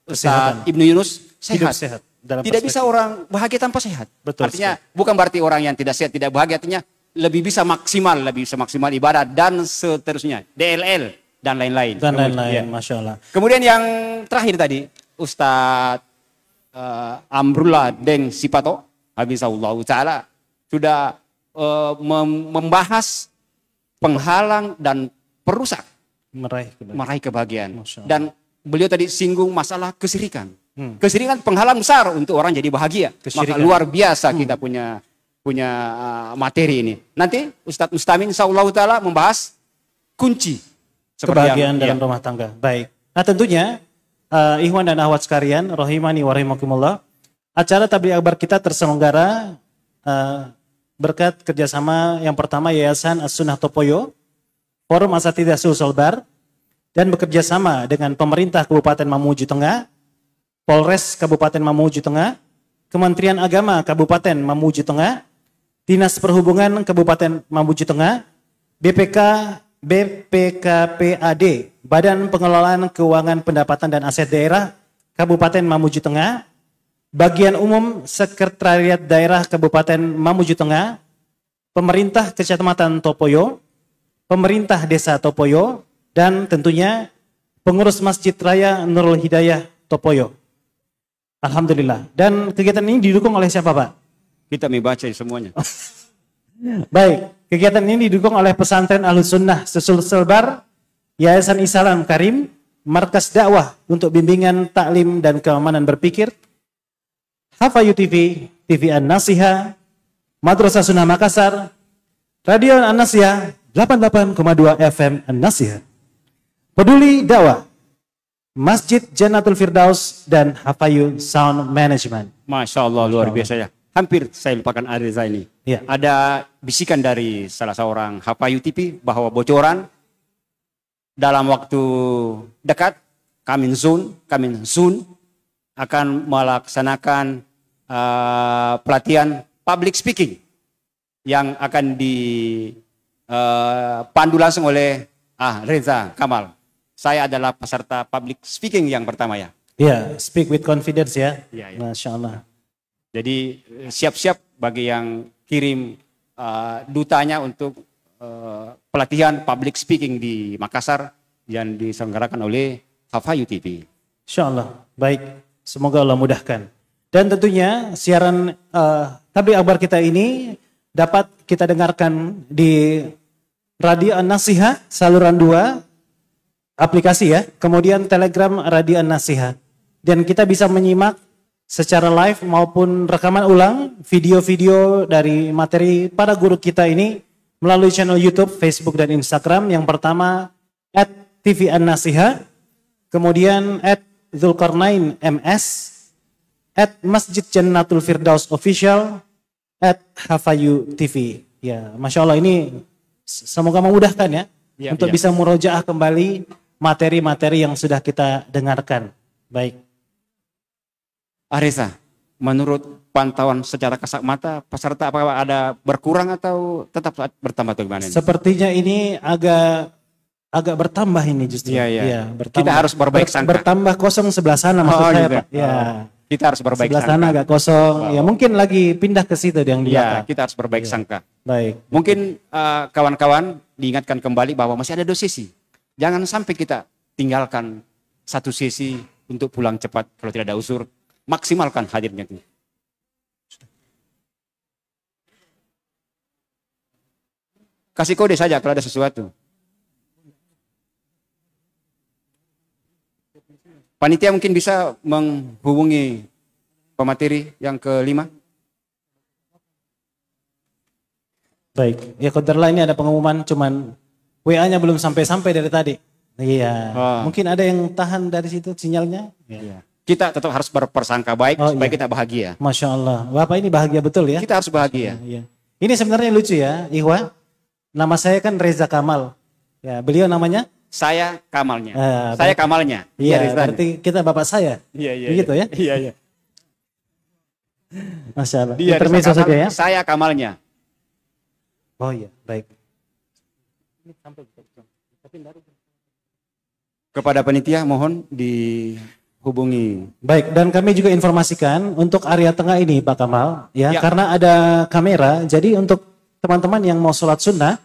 Ustaz Ibnu Yunus sehat. Tidak bisa orang bahagia tanpa sehat. Betul, artinya bukan berarti orang yang tidak sehat tidak bahagia, artinya lebih bisa maksimal ibadah dan seterusnya, DLL dan lain-lain. Masya Allah. Kemudian yang terakhir tadi Ustaz Amrullah Deng Sipato Habibullah Ta'ala sudah membahas penghalang dan perusak meraih kebahagiaan. Dan beliau tadi singgung masalah kesirikan. Kesirikan penghalang besar untuk orang jadi bahagia. Maka luar biasa kita punya materi ini. Nanti Ustadz Mustamin insyaallah ta'ala membahas kunci kebahagiaan dalam rumah tangga. Baik. Nah tentunya ikhwan dan akhwat sekalian rahimani wa rahimakumullah, acara tabligh akbar kita terselenggara berkat kerjasama yang pertama Yayasan As-Sunnah Topoyo, Forum Asatidzah Sulselbar, dan bekerja sama dengan pemerintah Kabupaten Mamuju Tengah, Polres Kabupaten Mamuju Tengah, Kementerian Agama Kabupaten Mamuju Tengah, Dinas Perhubungan Kabupaten Mamuju Tengah, BPKPAD, Badan Pengelolaan Keuangan Pendapatan dan Aset Daerah Kabupaten Mamuju Tengah, Bagian Umum Sekretariat Daerah Kabupaten Mamuju Tengah, Pemerintah Kecamatan Topoyo, Pemerintah Desa Topoyo, dan tentunya pengurus Masjid Raya Nurul Hidayah Topoyo. Alhamdulillah. Dan kegiatan ini didukung oleh siapa, Pak? Kita membaca semuanya. Baik, kegiatan ini didukung oleh Pesantren Ahlus Sunnah Sulselbar, Yayasan Isalam Karim, Markas Dakwah untuk Bimbingan Taklim dan Keamanan Berpikir, Hafayu TV, TV An-Nasiha, Madrasah Sunnah Makassar, Radio An-Nasiha 88,2 FM An-Nasiha, Peduli Dakwah, Masjid Jannatul Firdaus, dan Hafayu Sound Management. Masya Allah, luar biasa ya. Hampir saya lupakan Areza ini. Ya. Ada bisikan dari salah seorang Hafayu TV bahwa bocoran dalam waktu dekat, coming soon akan melaksanakan pelatihan public speaking yang akan dipandu langsung oleh Reza Kamal. Saya adalah peserta public speaking yang pertama ya. Ya, speak with confidence ya. Ya. Masya Allah. Jadi siap-siap bagi yang kirim dutanya untuk pelatihan public speaking di Makassar yang diselenggarakan oleh Hafayu TV. Insya Allah. Baik, semoga Allah mudahkan. Dan tentunya siaran tabligh akbar kita ini dapat kita dengarkan di Radio An-Nasiha saluran 2 aplikasi ya, kemudian Telegram Radio An-Nasiha, dan kita bisa menyimak secara live maupun rekaman ulang video-video dari materi para guru kita ini melalui channel YouTube, Facebook, dan Instagram. Yang pertama @TV An-Nasiha, kemudian @Zulkarnain MS, @Masjid Jannatul Firdaus Official, @Hafayu TV. Ya, Masya Allah, ini semoga memudahkan ya, untuk bisa murojaah kembali materi-materi yang sudah kita dengarkan. Baik. Areza, menurut pantauan secara kasat mata, peserta apakah ada berkurang atau tetap bertambah atau gimana? Sepertinya ini agak bertambah ini justru. Iya. Bertambah. Kita harus berbaik sangka. Bertambah kosong sebelah sana maksud saya, gitu. Pak. Ya. Kita harus berbaik sebelah sangka. Sebelah sana agak kosong. Ya, mungkin lagi pindah ke situ yang di belakang. Kita harus berbaik sangka. Baik. Mungkin kawan-kawan diingatkan kembali bahwa masih ada 2 sesi. Jangan sampai kita tinggalkan 1 sesi untuk pulang cepat kalau tidak ada unsur. Maksimalkan hadirnya itu. Kasih kode saja kalau ada sesuatu. Panitia mungkin bisa menghubungi pemateri yang ke-5. Baik, ya qadarlah ini ada pengumuman, cuman WA-nya belum sampai-sampai dari tadi. Iya, mungkin ada yang tahan dari situ sinyalnya. Iya. Kita tetap harus berpersangka baik supaya kita bahagia. Masya Allah, Bapak ini bahagia betul ya. Kita harus bahagia. Iya. Ini sebenarnya lucu ya, Ikhwan. Nama saya kan Reza Kamal. Ya, beliau namanya? Saya Kamalnya. Saya Kamalnya. Iya, berarti kita bapak saya. Iya. Begitu ya? Iya. Masya Allah. Dia Intermezzo saja ya. Saya Kamalnya. Oh iya, baik. Kepada panitia mohon dihubungi. Baik, dan kami juga informasikan untuk area tengah ini Pak Kamal, ya. Karena ada kamera, jadi untuk teman-teman yang mau sholat sunnah,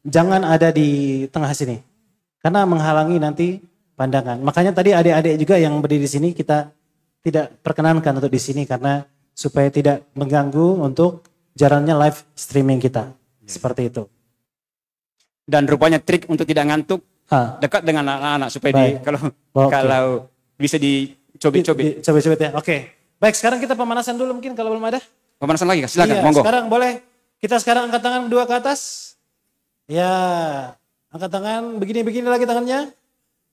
jangan ada di tengah sini. Karena menghalangi nanti pandangan. Makanya tadi adik-adik juga yang berdiri di sini kita tidak perkenankan untuk di sini karena supaya tidak mengganggu untuk jalannya live streaming kita. Seperti itu. Dan rupanya trik untuk tidak ngantuk dekat dengan anak-anak supaya kalau bisa dicobit-cobit. Cobit-cobit ya. Oke. Baik, sekarang kita pemanasan dulu mungkin kalau belum ada. Pemanasan lagi, silakan. Iya, monggo. Sekarang boleh. Kita sekarang angkat tangan dua ke atas. Ya, angkat tangan begini-begini lagi tangannya.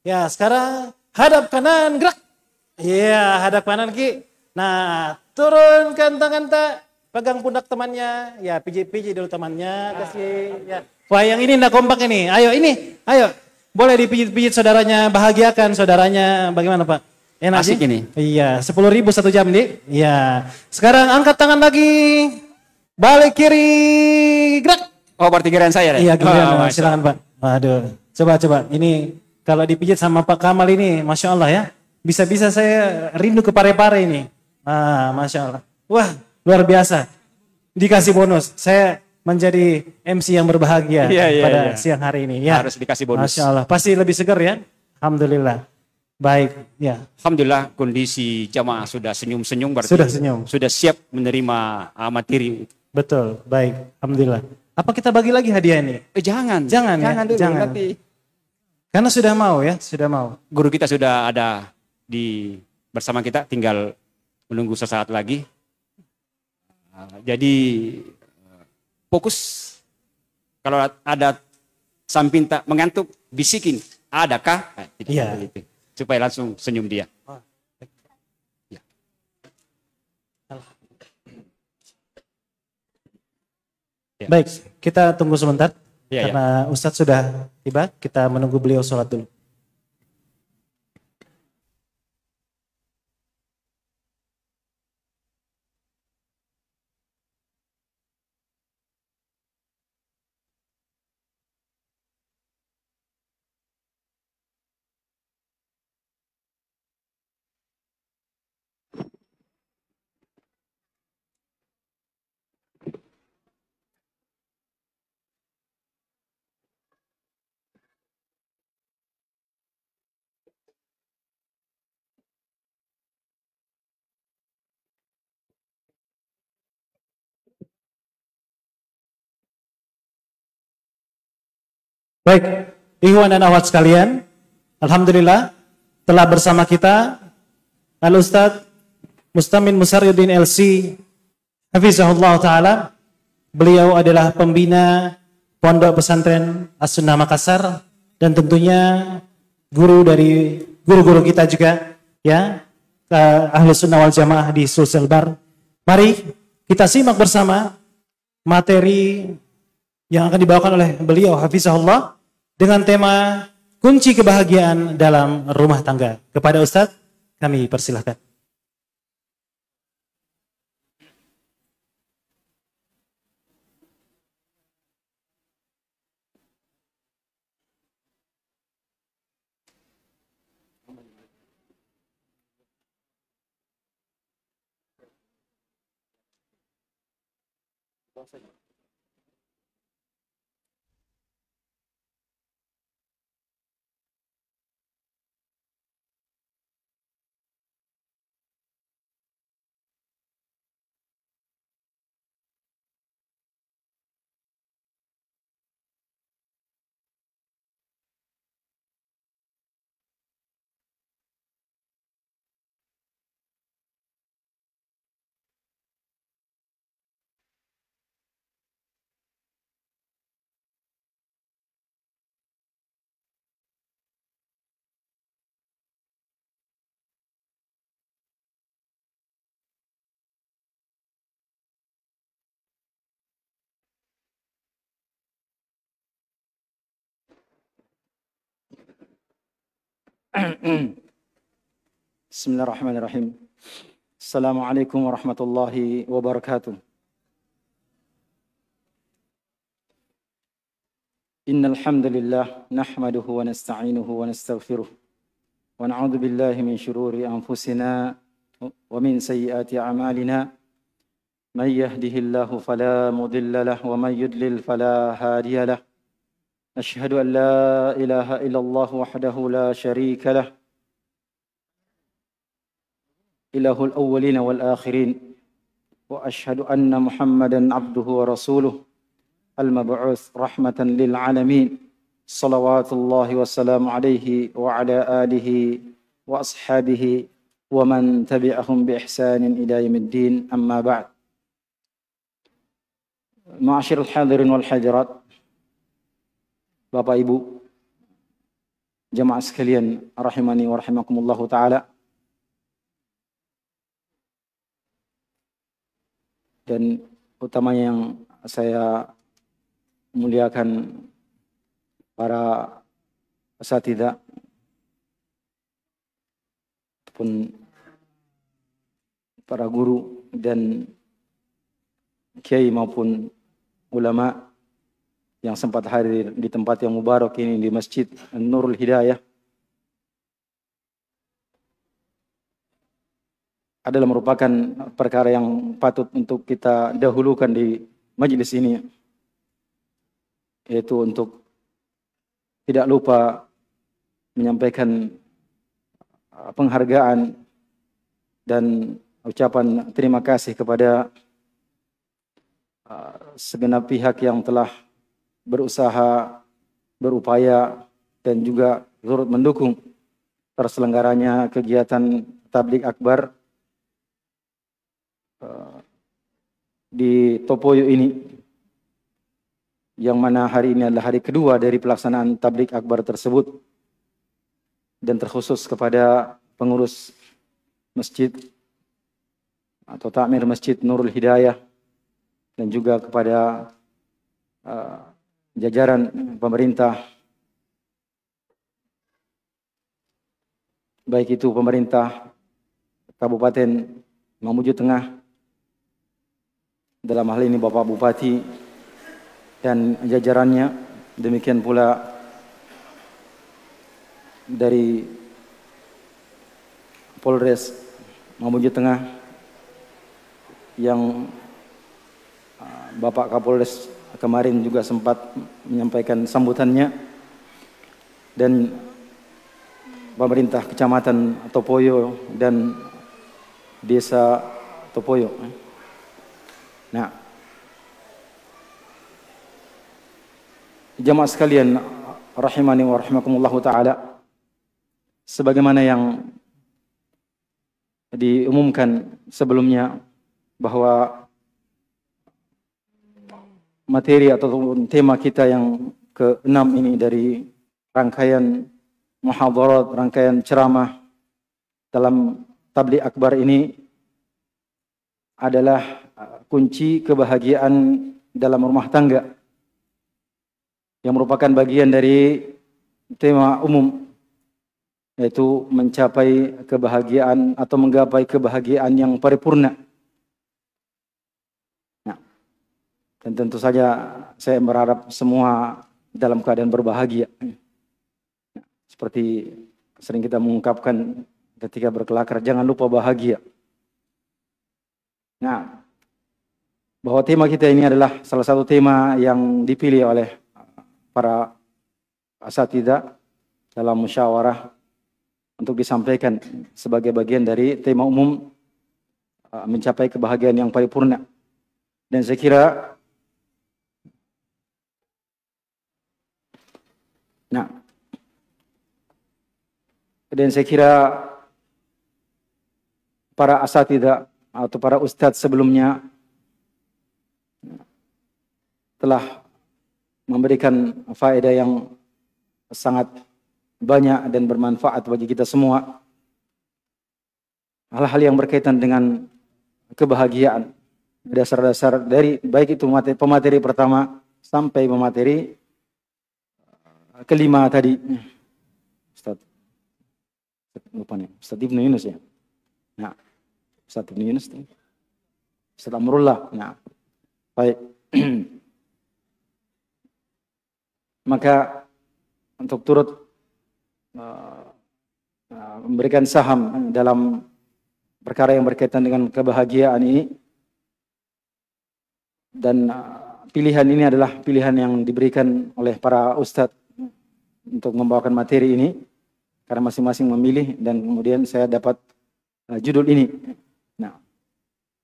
Ya, sekarang hadap kanan gerak. Iya, hadap kanan Ki. Nah, turunkan tangan tak. Pegang pundak temannya. Ya, pijit-pijit dulu temannya. Kasih. Ya. Wah, yang ini enggak kompak ini. Ayo, ini. Ayo. Boleh dipijit-pijit saudaranya, bahagiakan saudaranya. Bagaimana Pak? Enak Asik sih? ini. Iya, 10.000 1 jam nih. Iya. Sekarang angkat tangan lagi. Balik kiri. Gerak. Oh, berarti giliran saya deh? Iya, giliran. Silakan Pak. Waduh. Coba. Ini kalau dipijit sama Pak Kamal ini, Masya Allah ya. Bisa-bisa saya rindu ke pare-pare ini. Masya Allah. Wah, luar biasa. Dikasih bonus. Saya menjadi MC yang berbahagia pada siang hari ini. Ya. Harus dikasih bonus. Masya Allah. Pasti lebih segar ya. Alhamdulillah. Baik. Ya. Alhamdulillah kondisi jamaah sudah senyum-senyum. Berarti sudah senyum. Sudah siap menerima materi. Betul. Baik. Alhamdulillah. Apa kita bagi lagi hadiah ini? Jangan. Jangan dulu. Jangan. Nanti. Karena sudah mau ya. Sudah mau. Guru kita sudah ada bersama kita. Tinggal menunggu sesaat lagi. Jadi fokus. Kalau ada samping tak mengantuk, bisikin. Adakah? Iya. Supaya langsung senyum dia. Ya. Baik, kita tunggu sebentar. Ya, karena Ustadz sudah tiba, kita menunggu beliau sholat dulu. Baik, ikhwan dan akhwat sekalian, alhamdulillah telah bersama kita Al-Ustadz Mustamin Musaryuddin LC Hafizahullah Ta'ala. Beliau adalah pembina Pondok Pesantren As-Sunnah Makassar dan tentunya guru dari guru-guru kita juga ya, Ahlus Sunnah wal Jamaah di Sulselbar. Mari kita simak bersama materi yang akan dibawakan oleh beliau Hafizahullah dengan tema kunci kebahagiaan dalam rumah tangga. Kepada Ustadz kami persilahkan. Bismillahirrahmanirrahim. Assalamualaikum warahmatullahi wabarakatuh. Innal hamdalillah nahmaduhu wa nasta'inuhu wa nastaghfiruh ونعوذ بالله من شرور أنفسنا ومن سيئات أعمالنا من يهده الله فلا مضل له ومن يضلل فلا هادي له أشهد أن لا إله إلا الله وحده لا شريك له إله الأولين والآخرين وأشهد أن محمدا عبده ورسوله المبعوث رحمة للعالمين صلوات الله والسلام عليه وعلى آله وأصحابه ومن تبعهم بإحسان إلى يوم الدين أما بعد معاشر الحاضرين والحاضرات Bapak Ibu jamaah sekalian rahimani wa rahimakumullahu taala. Dan utamanya yang saya muliakan para asatidzah ataupun para guru dan kiai maupun ulama yang sempat hadir di tempat yang mubarak ini di Masjid Nurul Hidayah adalah merupakan perkara yang patut untuk kita dahulukan di majelis ini, yaitu untuk tidak lupa menyampaikan penghargaan dan ucapan terima kasih kepada segenap pihak yang telah berusaha, berupaya dan juga turut mendukung terselenggaranya kegiatan tabligh akbar di Topoyo ini, yang mana hari ini adalah hari kedua dari pelaksanaan tabligh akbar tersebut, dan terkhusus kepada pengurus masjid atau takmir Masjid Nurul Hidayah dan juga kepada jajaran pemerintah, baik itu pemerintah Kabupaten Mamuju Tengah, dalam hal ini Bapak Bupati dan jajarannya, demikian pula dari Polres Mamuju Tengah yang Bapak Kapolres kemarin juga sempat menyampaikan sambutannya, dan pemerintah Kecamatan Topoyo dan Desa Topoyo. Nah, jamaah sekalian rahimani wa rahimakumullahu taala, sebagaimana yang diumumkan sebelumnya bahwa materi atau tema kita yang ke-6 ini dari rangkaian muhadharat, rangkaian ceramah dalam tabligh akbar ini adalah kunci kebahagiaan dalam rumah tangga, yang merupakan bagian dari tema umum, yaitu mencapai kebahagiaan atau menggapai kebahagiaan yang paripurna. Dan tentu saja saya berharap semua dalam keadaan berbahagia. Seperti sering kita mengungkapkan ketika berkelakar, jangan lupa bahagia. Nah, bahwa tema kita ini adalah salah satu tema yang dipilih oleh para asatidzah dalam musyawarah untuk disampaikan sebagai bagian dari tema umum mencapai kebahagiaan yang paripurna. Dan saya kira para asatidzah atau para ustadz sebelumnya telah memberikan faedah yang sangat banyak dan bermanfaat bagi kita semua. Hal-hal yang berkaitan dengan kebahagiaan, dasar-dasar dari baik itu pemateri pertama sampai pemateri kelima tadi. Lupa nih, Ustaz Ibnu Yunus ya. Nah, Ustaz Ibnu Yunus nih. Ustaz Amrullah. Nah, baik. Maka untuk turut memberikan saham dalam perkara yang berkaitan dengan kebahagiaan ini. Dan pilihan ini adalah pilihan yang diberikan oleh para ustadz untuk membawakan materi ini, karena masing-masing memilih dan kemudian saya dapat judul ini. Nah,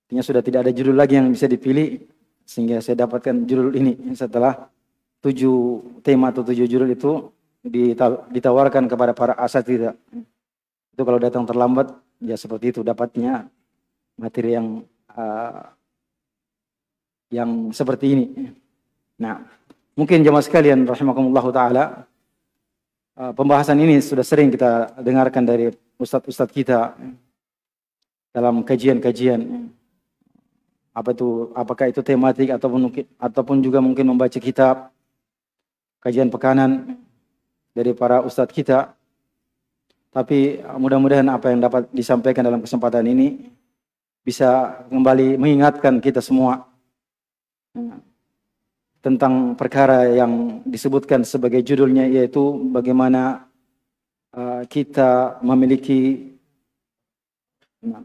artinya sudah tidak ada judul lagi yang bisa dipilih, sehingga saya dapatkan judul ini setelah 7 tema atau 7 judul itu ditawarkan kepada para asatidzah. Itu kalau datang terlambat, ya seperti itu dapatnya materi yang seperti ini. Nah, mungkin jemaah sekalian rahimakumullahu taala, pembahasan ini sudah sering kita dengarkan dari ustadz-ustadz kita dalam kajian-kajian. Apakah itu tematik ataupun juga mungkin membaca kitab, kajian pekanan dari para ustadz kita. Tapi mudah-mudahan apa yang dapat disampaikan dalam kesempatan ini bisa kembali mengingatkan kita semua tentang perkara yang disebutkan sebagai judulnya, yaitu bagaimana kita memiliki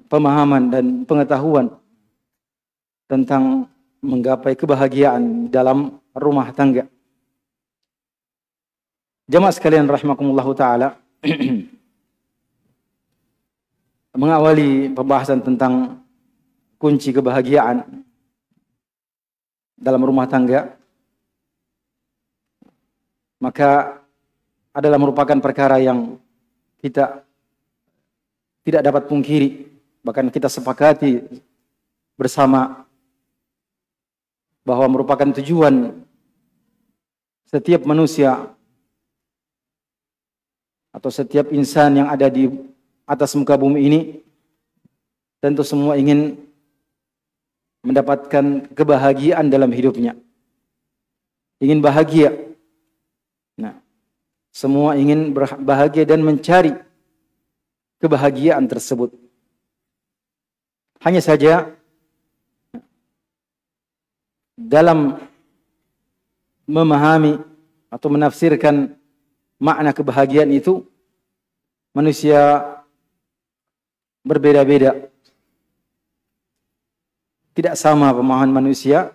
pemahaman dan pengetahuan tentang menggapai kebahagiaan dalam rumah tangga. Jamaah sekalian rahimakumullahu taala, mengawali pembahasan tentang kunci kebahagiaan dalam rumah tangga, maka adalah merupakan perkara yang kita tidak dapat pungkiri, bahkan kita sepakati bersama bahwa merupakan tujuan setiap manusia atau setiap insan yang ada di atas muka bumi ini. Tentu semua ingin mendapatkan kebahagiaan dalam hidupnya, ingin bahagia. Nah, semua ingin bahagia dan mencari kebahagiaan tersebut. Hanya saja dalam memahami atau menafsirkan makna kebahagiaan itu, manusia berbeda-beda. Tidak sama pemahaman manusia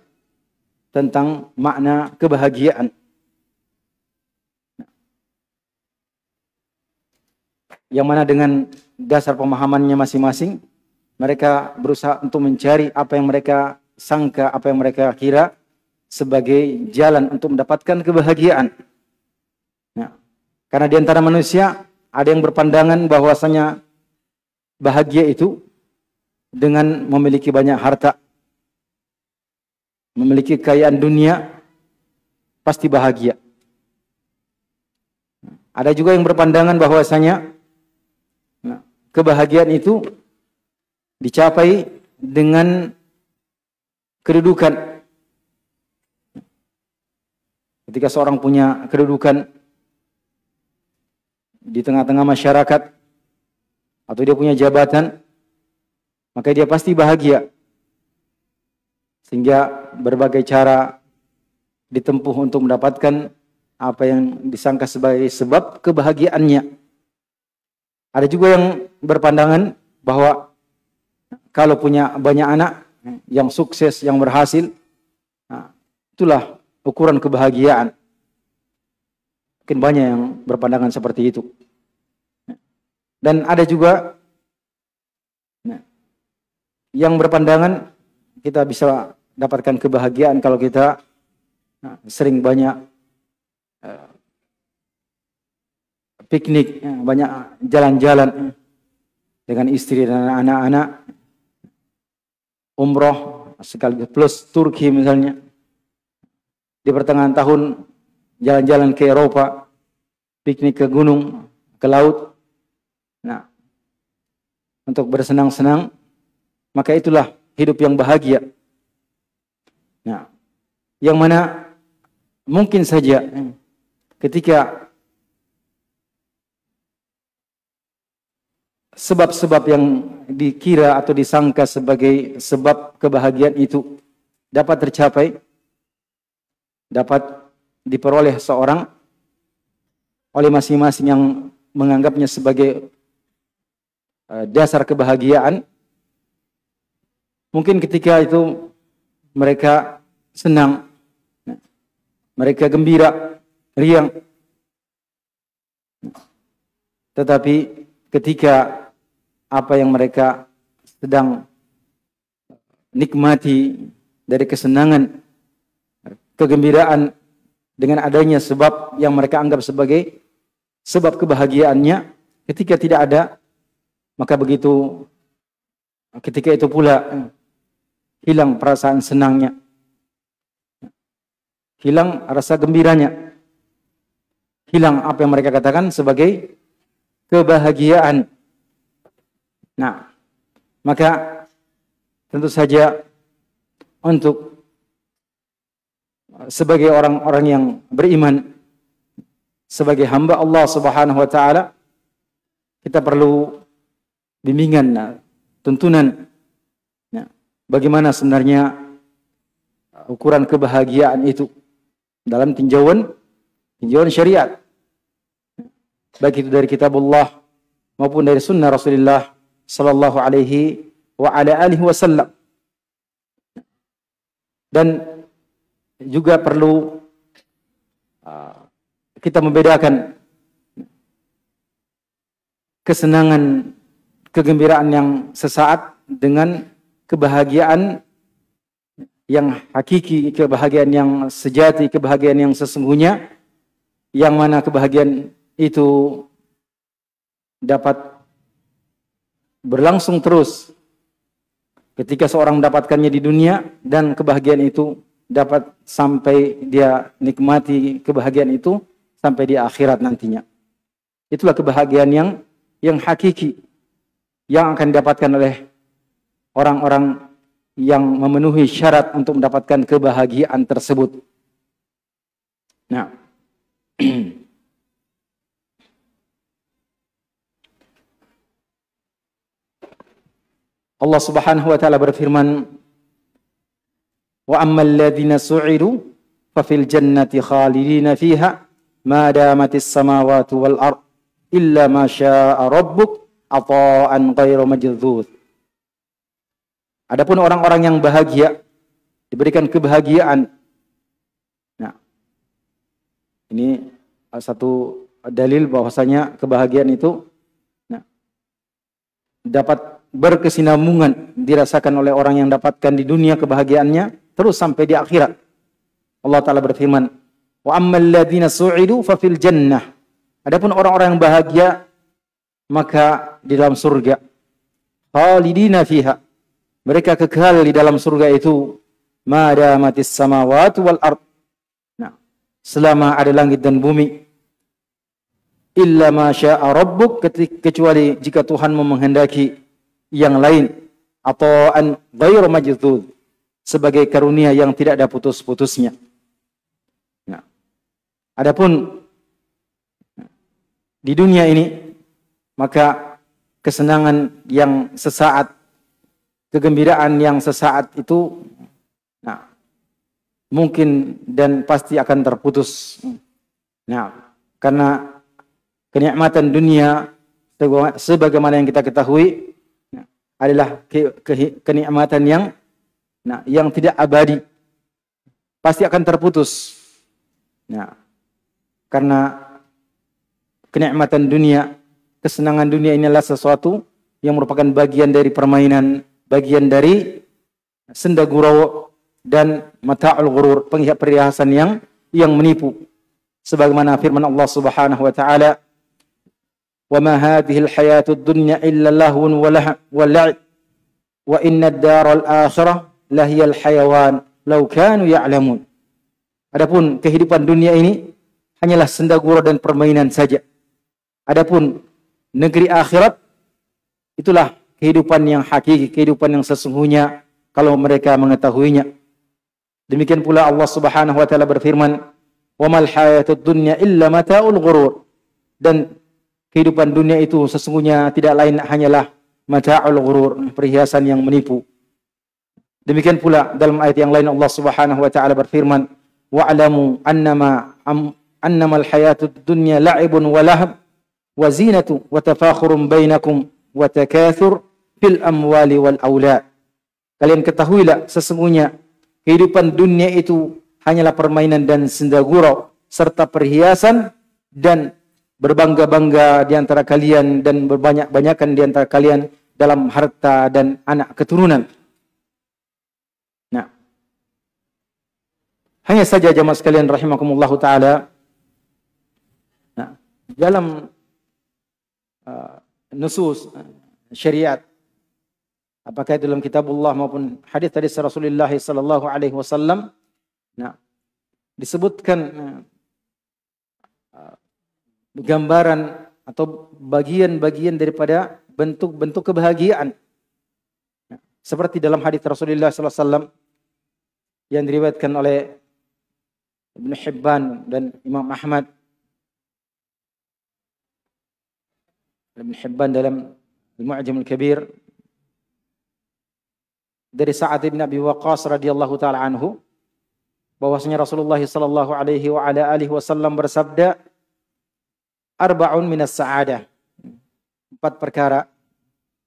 tentang makna kebahagiaan. Yang mana dengan dasar pemahamannya masing-masing, mereka berusaha untuk mencari apa yang mereka sangka, apa yang mereka kira sebagai jalan untuk mendapatkan kebahagiaan. Nah, karena di antara manusia ada yang berpandangan bahwasanya bahagia itu dengan memiliki banyak harta, memiliki kekayaan dunia, pasti bahagia. Ada juga yang berpandangan bahwasanya kebahagiaan itu dicapai dengan kedudukan. Ketika seorang punya kedudukan di tengah-tengah masyarakat atau dia punya jabatan, maka dia pasti bahagia. Sehingga berbagai cara ditempuh untuk mendapatkan apa yang disangka sebagai sebab kebahagiaannya. Ada juga yang berpandangan bahwa kalau punya banyak anak yang sukses, yang berhasil, nah, itulah ukuran kebahagiaan. Mungkin banyak yang berpandangan seperti itu. Dan ada juga yang berpandangan kita bisa dapatkan kebahagiaan kalau kita sering banyak piknik, banyak jalan-jalan dengan istri dan anak-anak, umroh sekaligus plus Turki misalnya, di pertengahan tahun jalan-jalan ke Eropa, piknik ke gunung, ke laut, nah, untuk bersenang-senang, maka itulah hidup yang bahagia. Nah, yang mana mungkin saja ketika sebab-sebab yang dikira atau disangka sebagai sebab kebahagiaan itu dapat tercapai, dapat diperoleh seorang oleh masing-masing yang menganggapnya sebagai dasar kebahagiaan, mungkin ketika itu mereka senang, mereka gembira, riang. Tetapi ketika apa yang mereka sedang nikmati dari kesenangan, kegembiraan dengan adanya sebab yang mereka anggap sebagai sebab kebahagiaannya, ketika tidak ada, maka ketika itu pula hilang perasaan senangnya, hilang rasa gembiranya, hilang apa yang mereka katakan sebagai kebahagiaan. Nah, maka tentu saja untuk sebagai orang-orang yang beriman, sebagai hamba Allah Subhanahu wa taala, kita perlu bimbingan, tuntunan bagaimana sebenarnya ukuran kebahagiaan itu dalam tinjauan syariat, baik itu dari kitabullah maupun dari sunnah Rasulullah sallallahu alaihi wa ala alihi wasallam. Dan juga perlu kita membedakan kesenangan, kegembiraan yang sesaat dengan kebahagiaan yang hakiki, kebahagiaan yang sejati, kebahagiaan yang sesungguhnya, yang mana kebahagiaan itu dapat berlangsung terus ketika seorang mendapatkannya di dunia, dan kebahagiaan itu dapat sampai dia nikmati kebahagiaan itu sampai di akhirat nantinya. Itulah kebahagiaan yang hakiki yang akan didapatkan oleh orang-orang yang memenuhi syarat untuk mendapatkan kebahagiaan tersebut. Nah, Allah Subhanahu wa taala berfirman, "Wa ammal ladzina su'idu fa fil jannati khalidina fiha ma damatis samawati wal ard illa ma syaa'a rabbuk ata'an ghairu majdzuz." Adapun orang-orang yang bahagia, diberikan kebahagiaan. Nah, ini satu dalil bahwasanya kebahagiaan itu dapat berkesinambungan dirasakan oleh orang yang dapatkan di dunia kebahagiaannya terus sampai di akhirat. Allah Ta'ala berfirman, "Wa ammal ladzina su'idu fa fil jannah." Adapun orang-orang yang bahagia maka di dalam surga, khalidina fiha, mereka kekal di dalam surga itu, ma damatis samawati wal ard, nah, selama ada langit dan bumi, illa ma syaa rabbuk, kecuali jika Tuhanmu menghendaki yang lain, atau an ghairu majdzuz, sebagai karunia yang tidak ada putus-putusnya. Nah, adapun di dunia ini, maka kesenangan yang sesaat, kegembiraan yang sesaat itu mungkin dan pasti akan terputus. Nah, karena kenikmatan dunia sebagaimana yang kita ketahui adalah kenikmatan yang tidak abadi, pasti akan terputus. Nah, karena kenikmatan dunia, kesenangan dunia ini adalah sesuatu yang merupakan bagian dari permainan, bagian dari senda gurau dan mata'ul ghurur, perhiasan yang menipu. Sebagaimana firman Allah Subhanahu wa taala, "Wa ma hadhihi al-hayatud dunya illa lahwun wa la'ib wa inna ad-daral akhirah lahiyal hayawan law kanu ya'lamun." Adapun kehidupan dunia ini hanyalah senda gurau dan permainan saja. Adapun negeri akhirat itulah kehidupan yang hakiki, kehidupan yang sesungguhnya kalau mereka mengetahuinya. Demikian pula Allah Subhanahu wa taala berfirman, "Wa mal hayatud dunya illa mata'ul ghurur." Dan kehidupan dunia itu sesungguhnya tidak lain hanyalah mata'ul ghurur, perhiasan yang menipu. Demikian pula dalam ayat yang lain Allah Subhanahu wa taala berfirman, "Wa'lamu annamal hayatud dunya la'ibun wa lahab wa zinatu wa tafakhurun bainakum wa takatsur fil amwali wal aulad. Kalian ketahuilah sesungguhnya kehidupan dunia itu hanyalah permainan dan senda gurau serta perhiasan dan berbangga-bangga di antara kalian dan berbanyak-banyakan di antara kalian dalam harta dan anak keturunan. Nah, hanya saja jamaah sekalian rahimakumullahu taala, nah, dalam nusus syariat, apakah itu dalam kitabullah maupun hadis Rasulullah sallallahu alaihi wasallam, nah, disebutkan gambaran atau bagian-bagian daripada bentuk-bentuk kebahagiaan. Nah, seperti dalam hadis Rasulullah sallallahu alaihi wasallam yang diriwayatkan oleh Ibnu Hibban dan Imam Ahmad. Ibnu Hibban dalam Al-Mu'jam Al-Kabir dari Sa'ad bin Abi Waqqas radhiyallahu taala anhu, bahwasanya Rasulullah sallallahu alaihi wa ala alihi wasallam bersabda, arba'un minas sa'adah. 4 perkara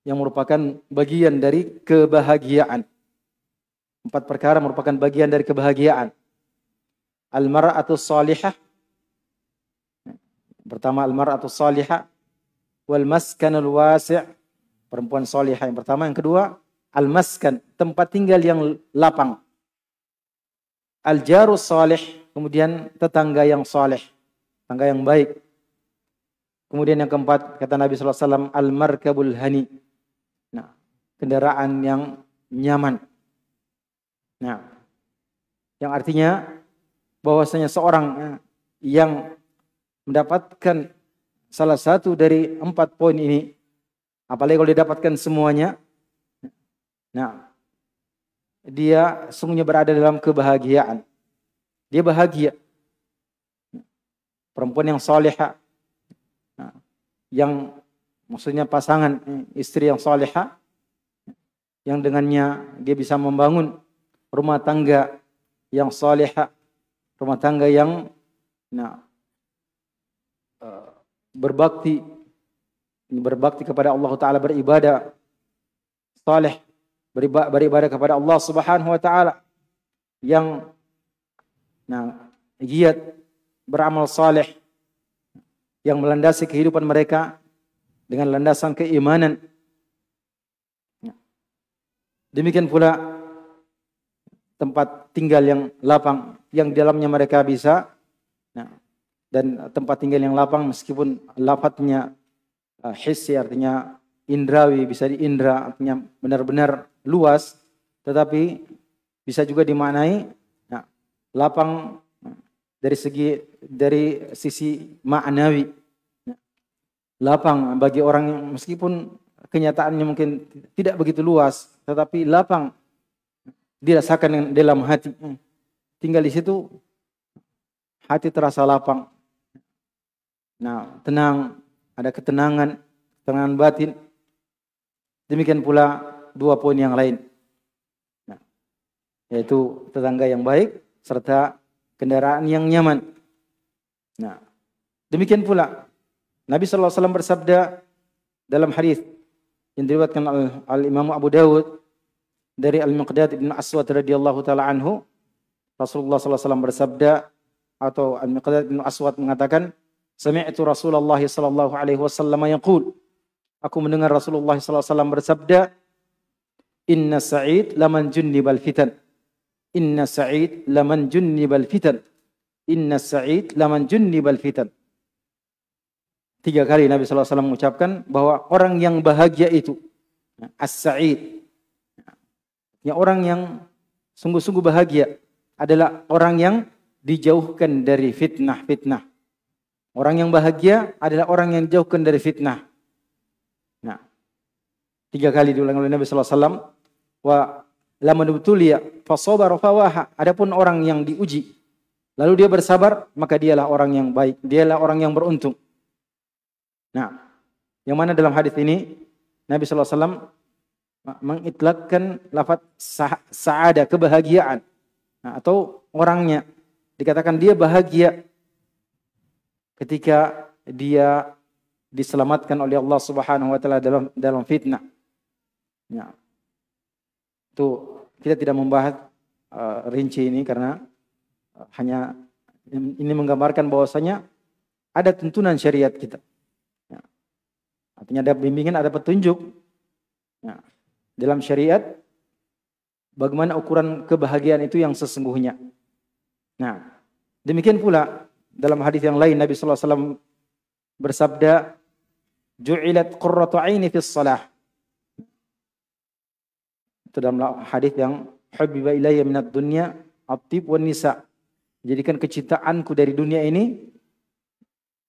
yang merupakan bagian dari kebahagiaan. 4 perkara merupakan bagian dari kebahagiaan. Al-mar'atus salihah. Pertama al-mar'atus salihah wal maskanul wasi'. Perempuan salihah yang pertama, yang kedua al-maskan, tempat tinggal yang lapang. Al-jarus salih, kemudian tetangga yang saleh, tetangga yang baik. Kemudian yang keempat, kata Nabi sallallahu alaihi wasallam, al-markabul hani. Nah, kendaraan yang nyaman. Nah, yang artinya bahwasanya seorang yang mendapatkan salah satu dari 4 poin ini, apalagi kalau didapatkan semuanya, nah, dia sungguhnya berada dalam kebahagiaan. Dia bahagia. Perempuan yang salihah, yang maksudnya pasangan istri yang salihah, yang dengannya dia bisa membangun rumah tangga yang salihah, rumah tangga yang berbakti kepada Allah Ta'ala, beribadah salih, beribadah kepada Allah Subhanahu wa Ta'ala, yang giat beramal saleh, yang melandasi kehidupan mereka dengan landasan keimanan. Demikian pula tempat tinggal yang lapang, yang di dalamnya mereka bisa, dan tempat tinggal yang lapang meskipun lafadznya hissi, artinya indrawi, bisa diindra, artinya benar-benar luas, tetapi bisa juga dimaknai lapang dari sisi maknawi. Lapang bagi orang yang meskipun kenyataannya mungkin tidak begitu luas, tetapi lapang dirasakan dalam hati. Tinggal di situ hati terasa lapang. Nah, tenang, ada ketenangan batin. Demikian pula 2 poin yang lain, yaitu tetangga yang baik serta kendaraan yang nyaman. Nah, demikian pula Nabi sallallahu alaihi wasallam bersabda dalam hadis yang diriwayatkan oleh Imam Abu Dawud dari Al-Miqdad bin Aswad radhiyallahu taala anhu, Rasulullah sallallahu alaihi wasallam bersabda, atau Al-Miqdad bin Aswad mengatakan, sami'tu Rasulullah sallallahu alaihi wasallam yaqul, aku mendengar Rasulullah sallallahu alaihi wasallam bersabda, inna sa'id laman junnibal fitan. Inna sa'id laman junnibal fitan. Inna sa'id laman junnibal fitan. 3 kali Nabi sallallahu alaihi wasallam mengucapkan bahwa orang yang bahagia itu as-sa'id, ya, orang yang sungguh-sungguh bahagia adalah orang yang dijauhkan dari fitnah-fitnah. Orang yang bahagia adalah orang yang dijauhkan dari fitnah. Nah, 3 kali diulang oleh Nabi sallallahu alaihi wasallam. Wa laman ubtuliya fasabara fawaha. Adapun orang yang diuji lalu dia bersabar, maka dialah orang yang baik, dialah orang yang beruntung. Nah, yang mana dalam hadis ini Nabi sallallahu alaihi wasallam mengitlakkan lafaz sa'ada, kebahagiaan. Nah, atau orangnya dikatakan dia bahagia ketika dia diselamatkan oleh Allah Subhanahu wa taala dalam fitnah. Ya. Itu kita tidak membahas rinci ini karena hanya ini menggambarkan bahwasanya ada tuntunan syariat kita. Ya. Artinya ada bimbingan, ada petunjuk. Ya. Dalam syariat bagaimana ukuran kebahagiaan itu yang sesungguhnya. Nah, demikian pula dalam hadis yang lain Nabi sallallahu alaihi wasallam bersabda, "Ju'ilat qurratu 'aini fis shalah." Itu dalam hadis yang "Hubbiba ilayya minad dunya at-tib wan nisa." Jadikan kecintaanku dari dunia ini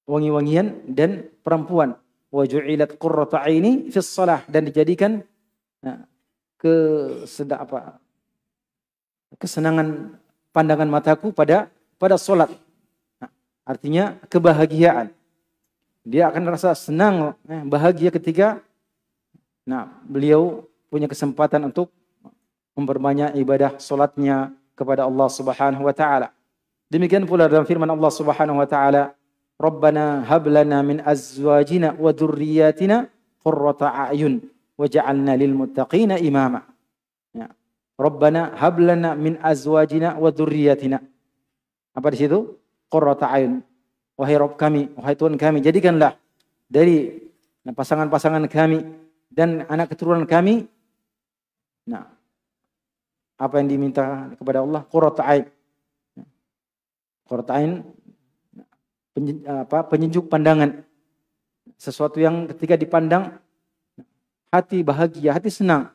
wangi-wangian dan perempuan. Wa ju'ilat qurratu 'aini fis shalah, dan dijadikan kesenangan pandangan mataku pada salat. Nah, artinya kebahagiaan. Dia akan merasa senang, bahagia ketika beliau punya kesempatan untuk memperbanyak ibadah salatnya kepada Allah Subhanahu wa taala. Demikian pula dalam firman Allah Subhanahu wa taala, "Rabbana hab lana min azwajina wa dzurriyyatina qurrata a'yun waj'alna lil muttaqina imama." Ya. Rabbana hab lana min azwajina wa dzurriyyatina. Apa di situ? Qurrata a'yun. Wahai Rabb kami, wahai Tuhan kami, jadikanlah dari pasangan-pasangan kami dan anak keturunan kami apa yang diminta kepada Allah? Qurrata a'yun. Qurrata a'yun penyejuk pandangan. Sesuatu yang ketika dipandang hati bahagia, hati senang.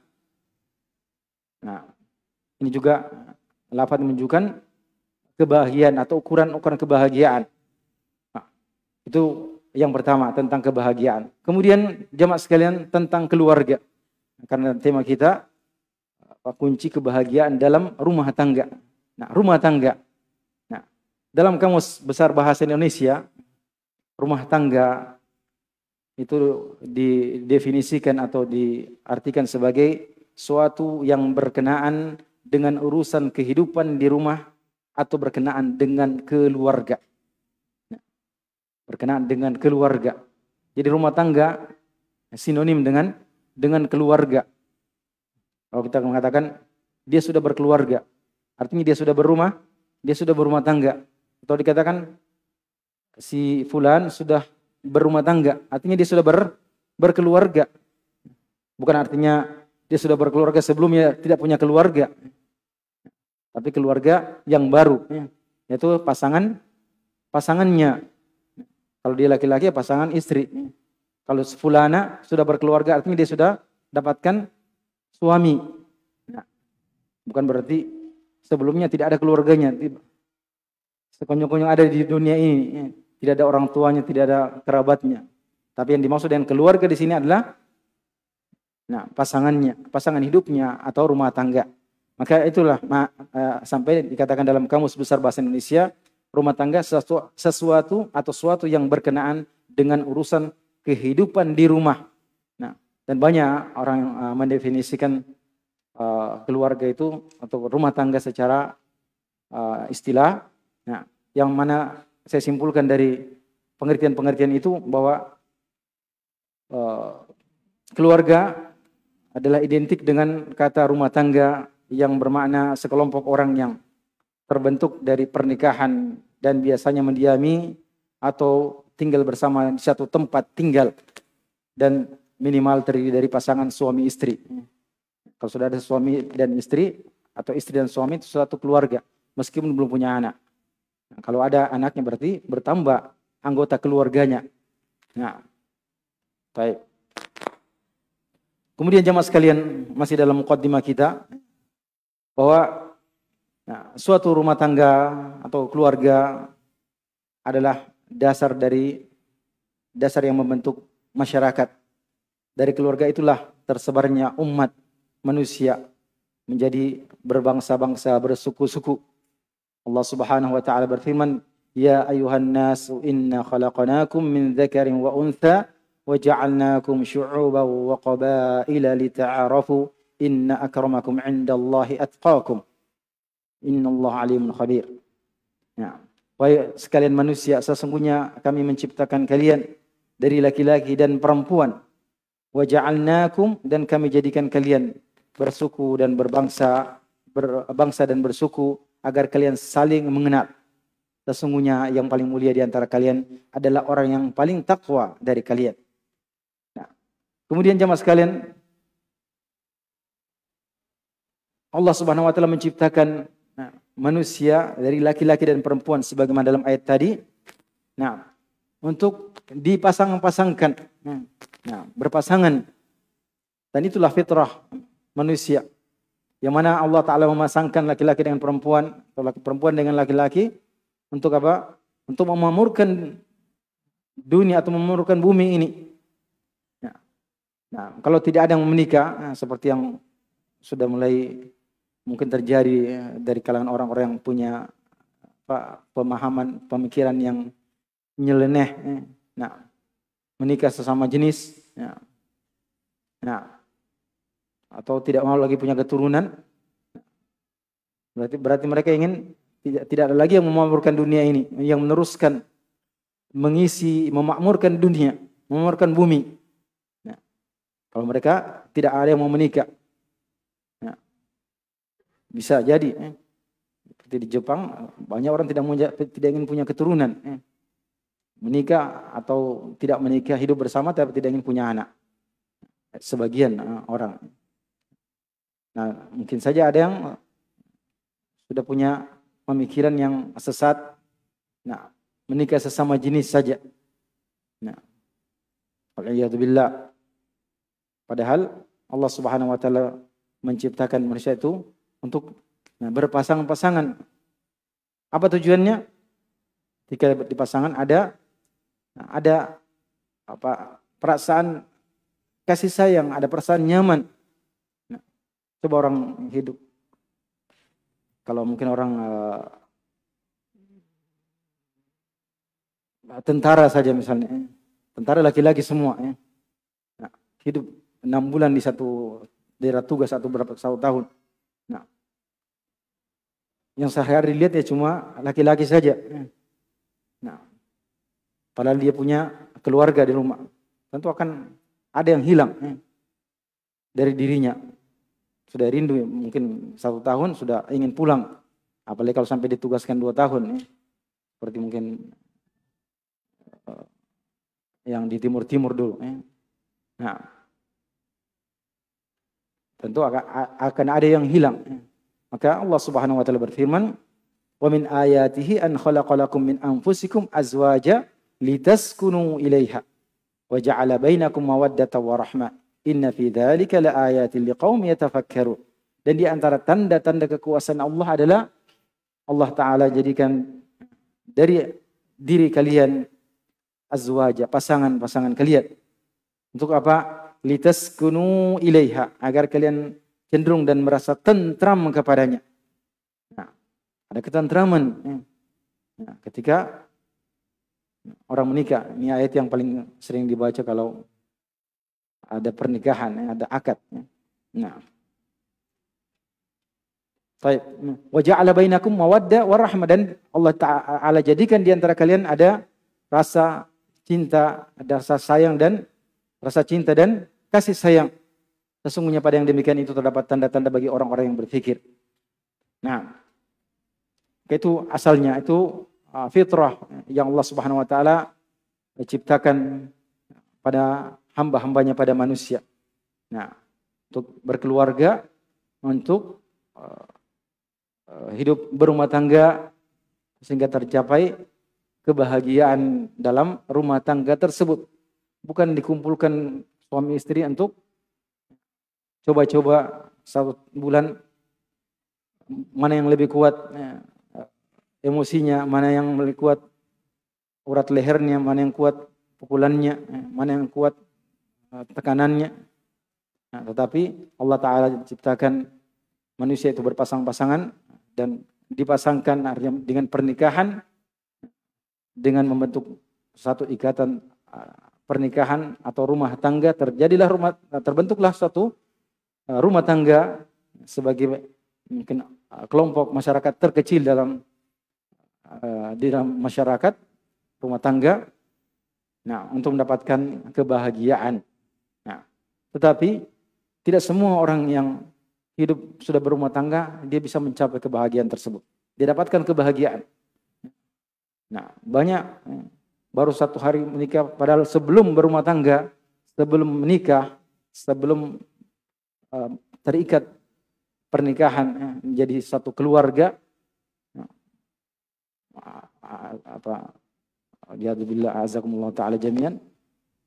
Nah, ini juga lafaz menunjukkan kebahagiaan atau ukuran kebahagiaan. Nah, itu yang pertama tentang kebahagiaan. Kemudian jamaah sekalian tentang keluarga. Karena tema kita kunci kebahagiaan dalam rumah tangga. Nah, rumah tangga. Nah, dalam Kamus Besar Bahasa Indonesia, rumah tangga itu didefinisikan atau diartikan sebagai suatu yang berkenaan dengan urusan kehidupan di rumah atau berkenaan dengan keluarga. Berkenaan dengan keluarga. Jadi rumah tangga sinonim dengan keluarga. Kalau kita mengatakan dia sudah berkeluarga, artinya dia sudah berumah tangga. Atau dikatakan si fulan sudah berumah tangga, artinya dia sudah berkeluarga. Bukan artinya dia sudah berkeluarga sebelumnya tidak punya keluarga. Tapi keluarga yang baru, yaitu pasangannya. Kalau dia laki-laki, pasangan istri. Kalau fulana sudah berkeluarga, artinya dia sudah dapatkan suami. Nah, bukan berarti sebelumnya tidak ada keluarganya. Sekonyong-konyong ada di dunia ini, tidak ada orang tuanya, tidak ada kerabatnya. Tapi yang dimaksud dengan keluarga di sini adalah pasangan hidupnya atau rumah tangga. Maka itulah sampai dikatakan dalam Kamus Besar Bahasa Indonesia, rumah tangga sesuatu atau suatu yang berkenaan dengan urusan kehidupan di rumah. Nah, dan banyak orang mendefinisikan keluarga itu atau rumah tangga secara istilah. Nah, yang mana saya simpulkan dari pengertian-pengertian itu bahwa keluarga adalah identik dengan kata rumah tangga yang bermakna sekelompok orang yang terbentuk dari pernikahan dan biasanya mendiami atau tinggal bersama di satu tempat tinggal dan minimal terdiri dari pasangan suami istri. Kalau sudah ada suami dan istri atau istri dan suami itu suatu keluarga meskipun belum punya anak. Nah, kalau ada anaknya berarti bertambah anggota keluarganya. Nah, baik. Kemudian jamaah sekalian masih dalam muqaddimah kita bahwa suatu rumah tangga atau keluarga adalah dasar yang membentuk masyarakat. Dari keluarga itulah tersebarnya umat manusia menjadi berbangsa-bangsa, bersuku-suku. Allah Subhanahu wa taala berfirman, "Ya ayuhan nasu inna khalaqnakum min dzakarin wa untha wa ja'alnakum syu'uban wa qabaila lita'arafu inna akramakum 'indallahi atqakum. Innallaha 'alimun khabir." Ya. Wahai sekalian manusia, sesungguhnya kami menciptakan kalian dari laki-laki dan perempuan. Wa ja'alnakum, dan kami jadikan kalian bersuku dan berbangsa dan bersuku agar kalian saling mengenal. Sesungguhnya yang paling mulia di antara kalian adalah orang yang paling takwa dari kalian. Nah, kemudian jemaah sekalian, Allah Subhanahu wa taala menciptakan manusia dari laki-laki dan perempuan sebagaimana dalam ayat tadi. Nah, untuk dipasang-pasangkan, berpasangan. Dan itulah fitrah manusia. Yang mana Allah Ta'ala memasangkan laki-laki dengan perempuan, atau perempuan dengan laki-laki, untuk apa? Untuk memakmurkan dunia atau memakmurkan bumi ini. Nah, kalau tidak ada yang menikah, seperti yang sudah mulai mungkin terjadi dari kalangan orang-orang yang punya pemahaman, pemikiran yang nyeleneh. Nah, menikah sesama jenis. Nah, atau tidak mau lagi punya keturunan. Berarti mereka ingin tidak ada lagi yang memakmurkan dunia ini, yang meneruskan, mengisi, memakmurkan dunia, memakmurkan bumi. Nah, kalau mereka tidak ada yang mau menikah, nah, bisa jadi seperti di Jepang, banyak orang tidak ingin punya keturunan, menikah atau tidak menikah, hidup bersama tapi tidak ingin punya anak. Sebagian orang. Nah, mungkin saja ada yang sudah punya pemikiran yang sesat. Nah, menikah sesama jenis saja. Nah, waliyadzubillah. Padahal Allah Subhanahu wa taala menciptakan manusia itu untuk berpasang-pasangan. Apa tujuannya? Jika dipasangan ada perasaan kasih sayang, ada perasaan nyaman. Nah, coba orang hidup. Kalau mungkin orang tentara saja misalnya, tentara laki-laki semua, nah, hidup 6 bulan di satu daerah tugas atau satu tahun. Nah, yang sehari-hari lihat ya cuma laki-laki saja. Nah, padahal dia punya keluarga di rumah, tentu akan ada yang hilang dari dirinya. Sudah rindu mungkin 1 tahun sudah ingin pulang. Apalagi kalau sampai ditugaskan 2 tahun. Seperti mungkin yang di timur-timur dulu. Nah, tentu akan ada yang hilang. Maka Allah Subhanahu wa taala berfirman, "Wa min ayatihi an khalaqalakum min anfusikum azwaja litaskunu ilaiha wa ja'ala bainakum mawaddatan wa rahmah. Inna fi dzalika laayatin liqaumin yatafakkarun." Dan di antara tanda-tanda kekuasaan Allah adalah Allah Ta'ala jadikan dari diri kalian azwaja, pasangan-pasangan kalian. Untuk apa? Litaskunu ilaiha, agar kalian cenderung dan merasa tentram kepadanya. Nah, ada ketentraman. Nah, ketika orang menikah, ini ayat yang paling sering dibaca kalau ada pernikahan, ada akad. Nah, baik. Wa ja'ala bainakum mawaddah wa rahmah, dan Allah Ta'ala jadikan di antara kalian ada rasa cinta, ada rasa sayang dan rasa cinta dan kasih sayang. Sesungguhnya pada yang demikian itu terdapat tanda-tanda bagi orang-orang yang berfikir. Nah, itu asalnya, itu fitrah yang Allah Subhanahu wa taala ciptakan pada hamba-hambanya, pada manusia. Nah, untuk berkeluarga, untuk hidup berumah tangga sehingga tercapai kebahagiaan dalam rumah tangga tersebut. Bukan dikumpulkan suami istri untuk coba-coba 1 bulan mana yang lebih kuat emosinya, mana yang lebih kuat urat lehernya, mana yang kuat pukulannya, mana yang kuat tekanannya. Nah, tetapi Allah Ta'ala ciptakan manusia itu berpasang-pasangan dan dipasangkan dengan pernikahan, dengan membentuk satu ikatan pernikahan atau rumah tangga, terbentuklah suatu rumah tangga sebagai mungkin kelompok masyarakat terkecil di dalam masyarakat rumah tangga. Nah, untuk mendapatkan kebahagiaan. Nah, tetapi tidak semua orang yang hidup sudah berumah tangga dia bisa mencapai kebahagiaan tersebut. Dia dapatkan kebahagiaan. Nah, banyak baru 1 hari menikah, padahal sebelum berumah tangga, sebelum menikah, sebelum terikat pernikahan menjadi satu keluarga, Alhamdulillah azakumullah ta'ala jami'an,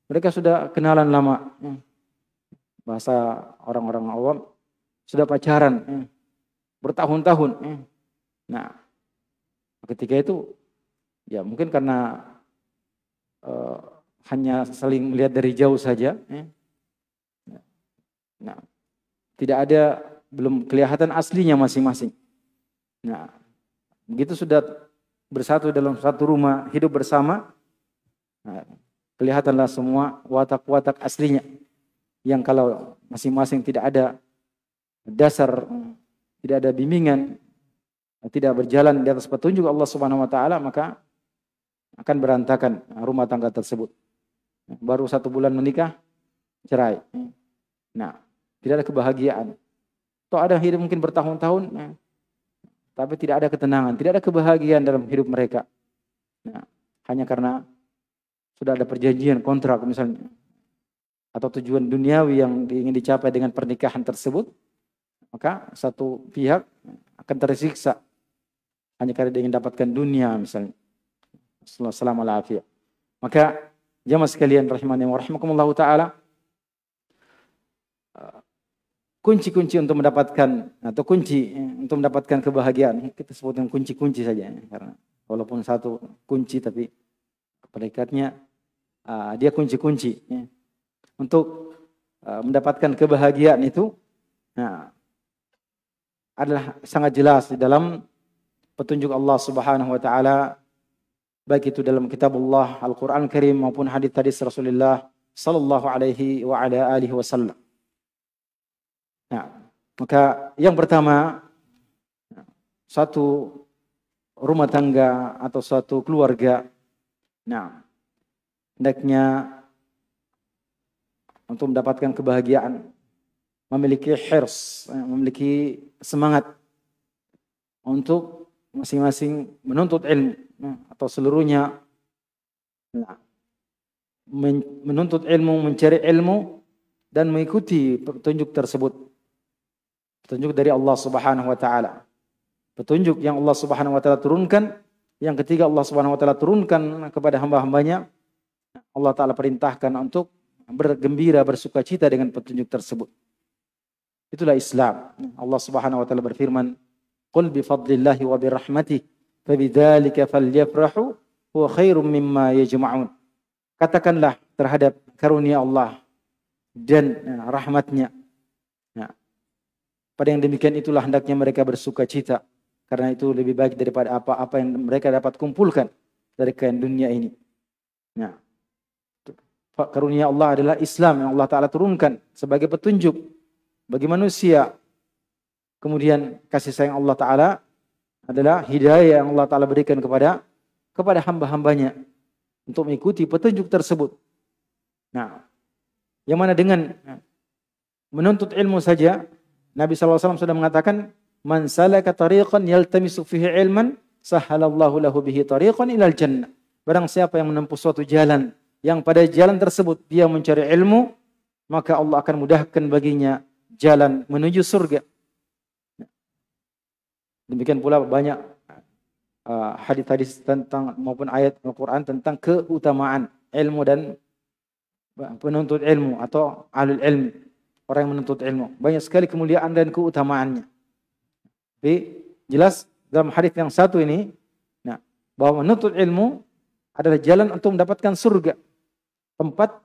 mereka sudah kenalan lama, bahasa orang-orang awam sudah pacaran bertahun-tahun. Nah, ketika itu ya mungkin karena hanya saling melihat dari jauh saja, nah, tidak ada, belum kelihatan aslinya masing-masing. Nah, begitu sudah bersatu dalam satu rumah, hidup bersama, nah, kelihatanlah semua watak-watak aslinya. Yang kalau masing-masing tidak ada dasar, tidak ada bimbingan, tidak berjalan di atas petunjuk Allah Subhanahu wa taala, maka akan berantakan rumah tangga tersebut. Baru 1 bulan menikah, cerai. Nah, tidak ada kebahagiaan. Atau ada hidup mungkin bertahun-tahun, tapi tidak ada ketenangan, tidak ada kebahagiaan dalam hidup mereka. Nah, hanya karena sudah ada perjanjian kontrak misalnya, atau tujuan duniawi yang ingin dicapai dengan pernikahan tersebut, maka satu pihak akan tersiksa hanya karena dia ingin dapatkan dunia misalnya. Assalamualaikum warahmatullahi wabarakatuh. Maka jamaah sekalian rahimani wa rahimakumullah taala, kunci-kunci untuk mendapatkan, atau kunci untuk mendapatkan kebahagiaan, kita sebutkan kunci-kunci saja, karena walaupun satu kunci tapi predikatnya dia kunci-kunci untuk mendapatkan kebahagiaan itu adalah sangat jelas di dalam petunjuk Allah Subhanahu wa taala, baik itu dalam kitabullah Al-Qur'an Karim maupun hadis-hadis Rasulullah sallallahu alaihi wa ala alihi wasallam. Nah, maka yang pertama, satu rumah tangga atau suatu keluarga, nah, hendaknya untuk mendapatkan kebahagiaan memiliki hirs, memiliki semangat untuk masing-masing menuntut ilmu, atau seluruhnya menuntut ilmu, mencari ilmu dan mengikuti petunjuk tersebut. Petunjuk dari Allah Subhanahu wa taala. Petunjuk yang Allah Subhanahu wa taala turunkan, yang ketiga Allah Subhanahu wa taala turunkan kepada hamba-hambanya, Allah taala perintahkan untuk bergembira, bersukacita dengan petunjuk tersebut. Itulah Islam. Allah Subhanahu wa taala berfirman, "Qul bi fadlillahi wa bi rahmatihi fabidzalika falyafrahu huwa khairum mimma yajma'un." Katakanlah terhadap karunia Allah dan rahmatnya, pada yang demikian itulah hendaknya mereka bersukacita, karena itu lebih baik daripada apa-apa yang mereka dapat kumpulkan dari kekayaan dunia ini. Nah, karunia Allah adalah Islam yang Allah Ta'ala turunkan sebagai petunjuk bagi manusia. Kemudian kasih sayang Allah Ta'ala adalah hidayah yang Allah Ta'ala berikan kepada hamba-hambanya untuk mengikuti petunjuk tersebut. Nah, yang mana dengan menuntut ilmu saja, Nabi SAW sudah mengatakan, "Man salaka tariqan yaltamisu fihi ilman, sahhalallahu lahu bihi tariqan ilal jannah." Barang siapa yang menempuh suatu jalan, yang pada jalan tersebut dia mencari ilmu, maka Allah akan mudahkan baginya jalan menuju surga. Demikian pula banyak hadis-hadis tentang maupun ayat Al-Quran tentang keutamaan ilmu dan penuntut ilmu atau ahlul ilmi, orang yang menuntut ilmu. Banyak sekali kemuliaan dan keutamaannya. Tapi jelas dalam hadis yang satu ini, bahwa menuntut ilmu adalah jalan untuk mendapatkan surga, tempat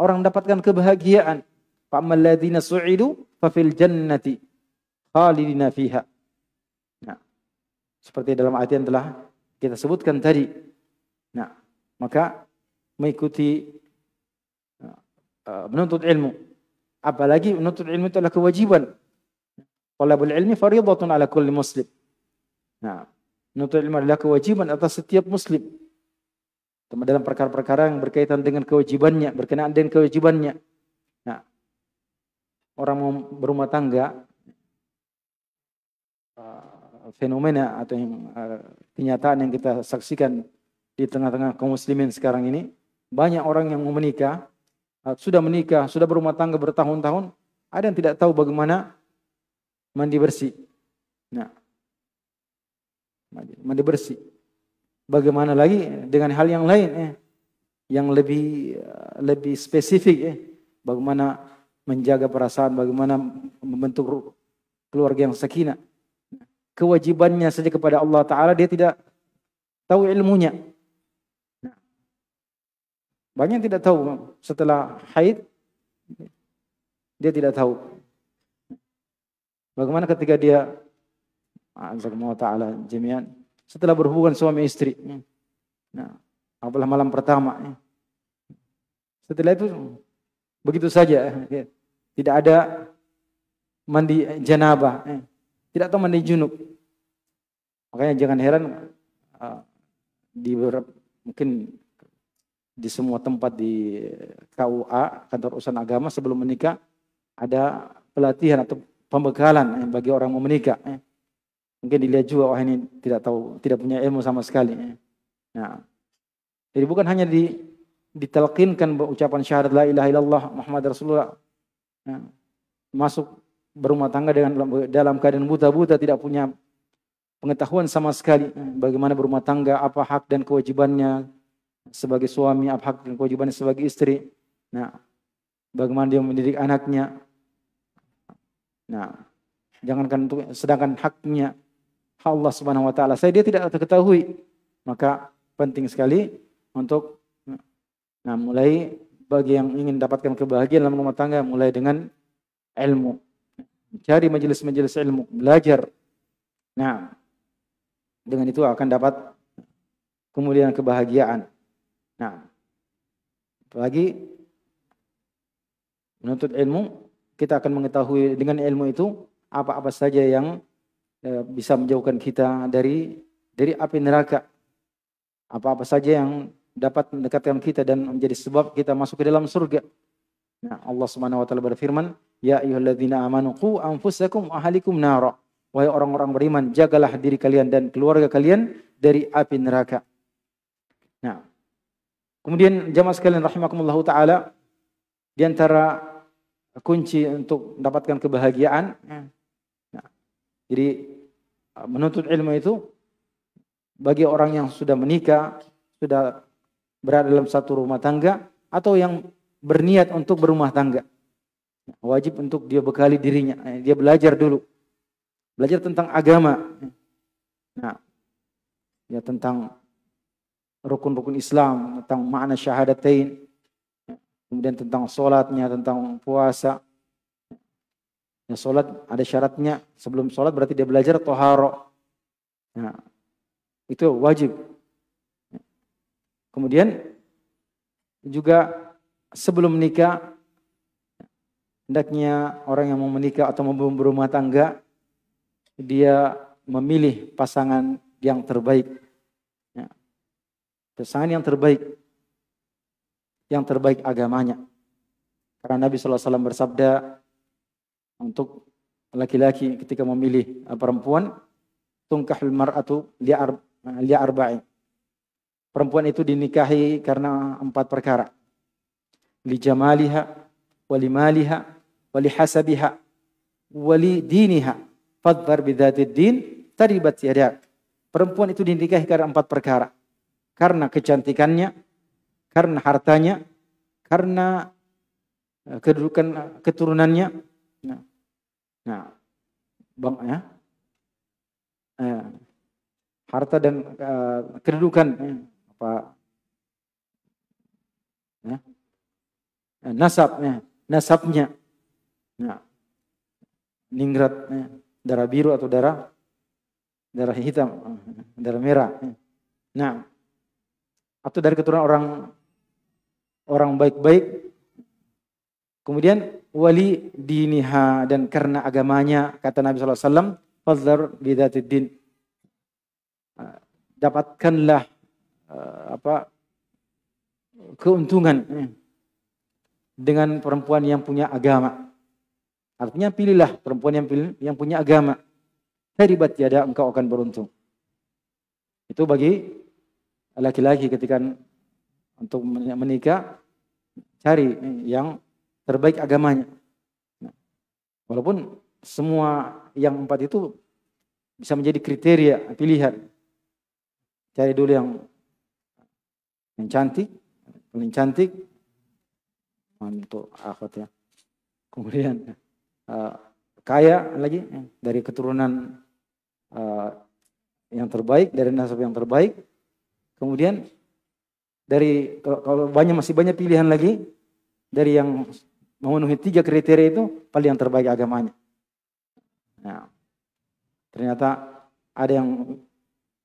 orang mendapatkan kebahagiaan. Fa'ammal ladzina su'idu fa fil jannati khalidina fiha. Nah, seperti dalam ayat yang telah kita sebutkan tadi. Nah, maka mengikuti menuntut ilmu, apalagi menuntut ilmu itu adalah kewajiban. Talabul ilmi fardhatun ala kulli muslim. Nah, menuntut ilmu adalah kewajiban atas setiap muslim. dalam perkara-perkara yang berkaitan dengan kewajibannya, berkenaan dengan kewajibannya. Nah, orang mau berumah tangga, fenomena atau kenyataan yang kita saksikan di tengah-tengah kaum muslimin sekarang ini, banyak orang yang mau menikah, sudah menikah, sudah berumah tangga bertahun-tahun, ada yang tidak tahu bagaimana mandi bersih. Nah, mandi bersih. Bagaimana lagi dengan hal yang lain, yang lebih spesifik, bagaimana menjaga perasaan, bagaimana membentuk keluarga yang sakinah. Kewajibannya saja kepada Allah Ta'ala dia tidak tahu ilmunya. Nah, banyak yang tidak tahu setelah haid, dia tidak tahu. Bagaimana ketika dia Azzaqallahu ta'ala jami'an, setelah berhubungan suami istri, nah, apalah malam pertama, setelah itu begitu saja, tidak ada mandi janabah, tidak tahu mandi junub. Makanya jangan heran mungkin di semua tempat di KUA, kantor urusan agama, sebelum menikah ada pelatihan atau pembekalan bagi orang mau menikah. Mungkin dilihat juga, wah ini tidak tahu, tidak punya ilmu sama sekali. Nah, jadi bukan hanya ditalqinkan ucapan syahadat la ilaha illallah Muhammad Rasulullah, nah, masuk berumah tangga dalam keadaan buta-buta, tidak punya pengetahuan sama sekali bagaimana berumah tangga, apa hak dan kewajibannya sebagai suami, apa hak dan kewajibannya sebagai istri. Nah, bagaimana dia mendidik anaknya. Nah, jangankan untuk sedangkan haknya Allah Subhanahu wa taala dia tidak ketahui. Maka penting sekali untuk mulai bagi yang ingin dapatkan kebahagiaan dalam rumah tangga, mulai dengan ilmu. Cari majelis-majelis ilmu, belajar. Nah, dengan itu akan dapat kemuliaan kebahagiaan. Nah, apalagi menuntut ilmu, kita akan mengetahui dengan ilmu itu apa-apa saja yang bisa menjauhkan kita dari api neraka. Apa-apa saja yang dapat mendekatkan kita dan menjadi sebab kita masuk ke dalam surga. Nah, Allah Subhanahu wa taala berfirman, "Ya ayyuhalladzina amanu qu anfusakum wa ahlikum nara." Wahai orang-orang beriman, jagalah diri kalian dan keluarga kalian dari api neraka. Nah, kemudian jamaah sekalian rahimakumullah taala, di antara kunci untuk mendapatkan kebahagiaan, jadi menuntut ilmu itu bagi orang yang sudah menikah, sudah berada dalam satu rumah tangga, atau yang berniat untuk berumah tangga. Wajib untuk dia bekali dirinya, dia belajar dulu. Belajar tentang agama. Nah, ya tentang rukun-rukun Islam, tentang makna syahadatain, kemudian tentang sholatnya, tentang puasa. Ya, sholat ada syaratnya. Sebelum sholat berarti dia belajar toharo. Nah, itu wajib. Kemudian juga sebelum menikah, hendaknya orang yang mau menikah atau mau berumah tangga, dia memilih pasangan yang terbaik. Ya. Pasangan yang terbaik agamanya. Karena Nabi SAW bersabda, untuk laki-laki ketika memilih perempuan, tunkahul mar'atu li'arba'in. Perempuan itu dinikahi karena 4 perkara. Li jamaliha, wali maliha, wali hasabiha, wali diniha. Fadhar bidzatid din taribat yadak. Perempuan itu dinikahi karena 4 perkara. Karena kecantikannya, karena hartanya, karena kedudukan keturunannya. Harta dan kedudukan, nasabnya, ningrat, darah biru atau darah hitam, darah merah. Nah, atau dari keturunan orang baik-baik. Kemudian wali diniha, dan karena agamanya, kata Nabi SAW, fadhar bidzatid din. Dapatkanlah keuntungan dengan perempuan yang punya agama. Artinya pilihlah perempuan yang punya agama. Haribat yada, engkau akan beruntung. Itu bagi laki-laki ketika untuk menikah, cari yang terbaik agamanya. Walaupun semua yang 4 itu bisa menjadi kriteria pilihan. Cari dulu yang cantik, paling cantik untuk akhwat ya. Kemudian kaya lagi dari keturunan yang terbaik, dari nasab yang terbaik. Kemudian dari kalau masih banyak pilihan lagi, dari yang memenuhi 3 kriteria itu paling yang terbaik agamanya. Nah, ternyata ada yang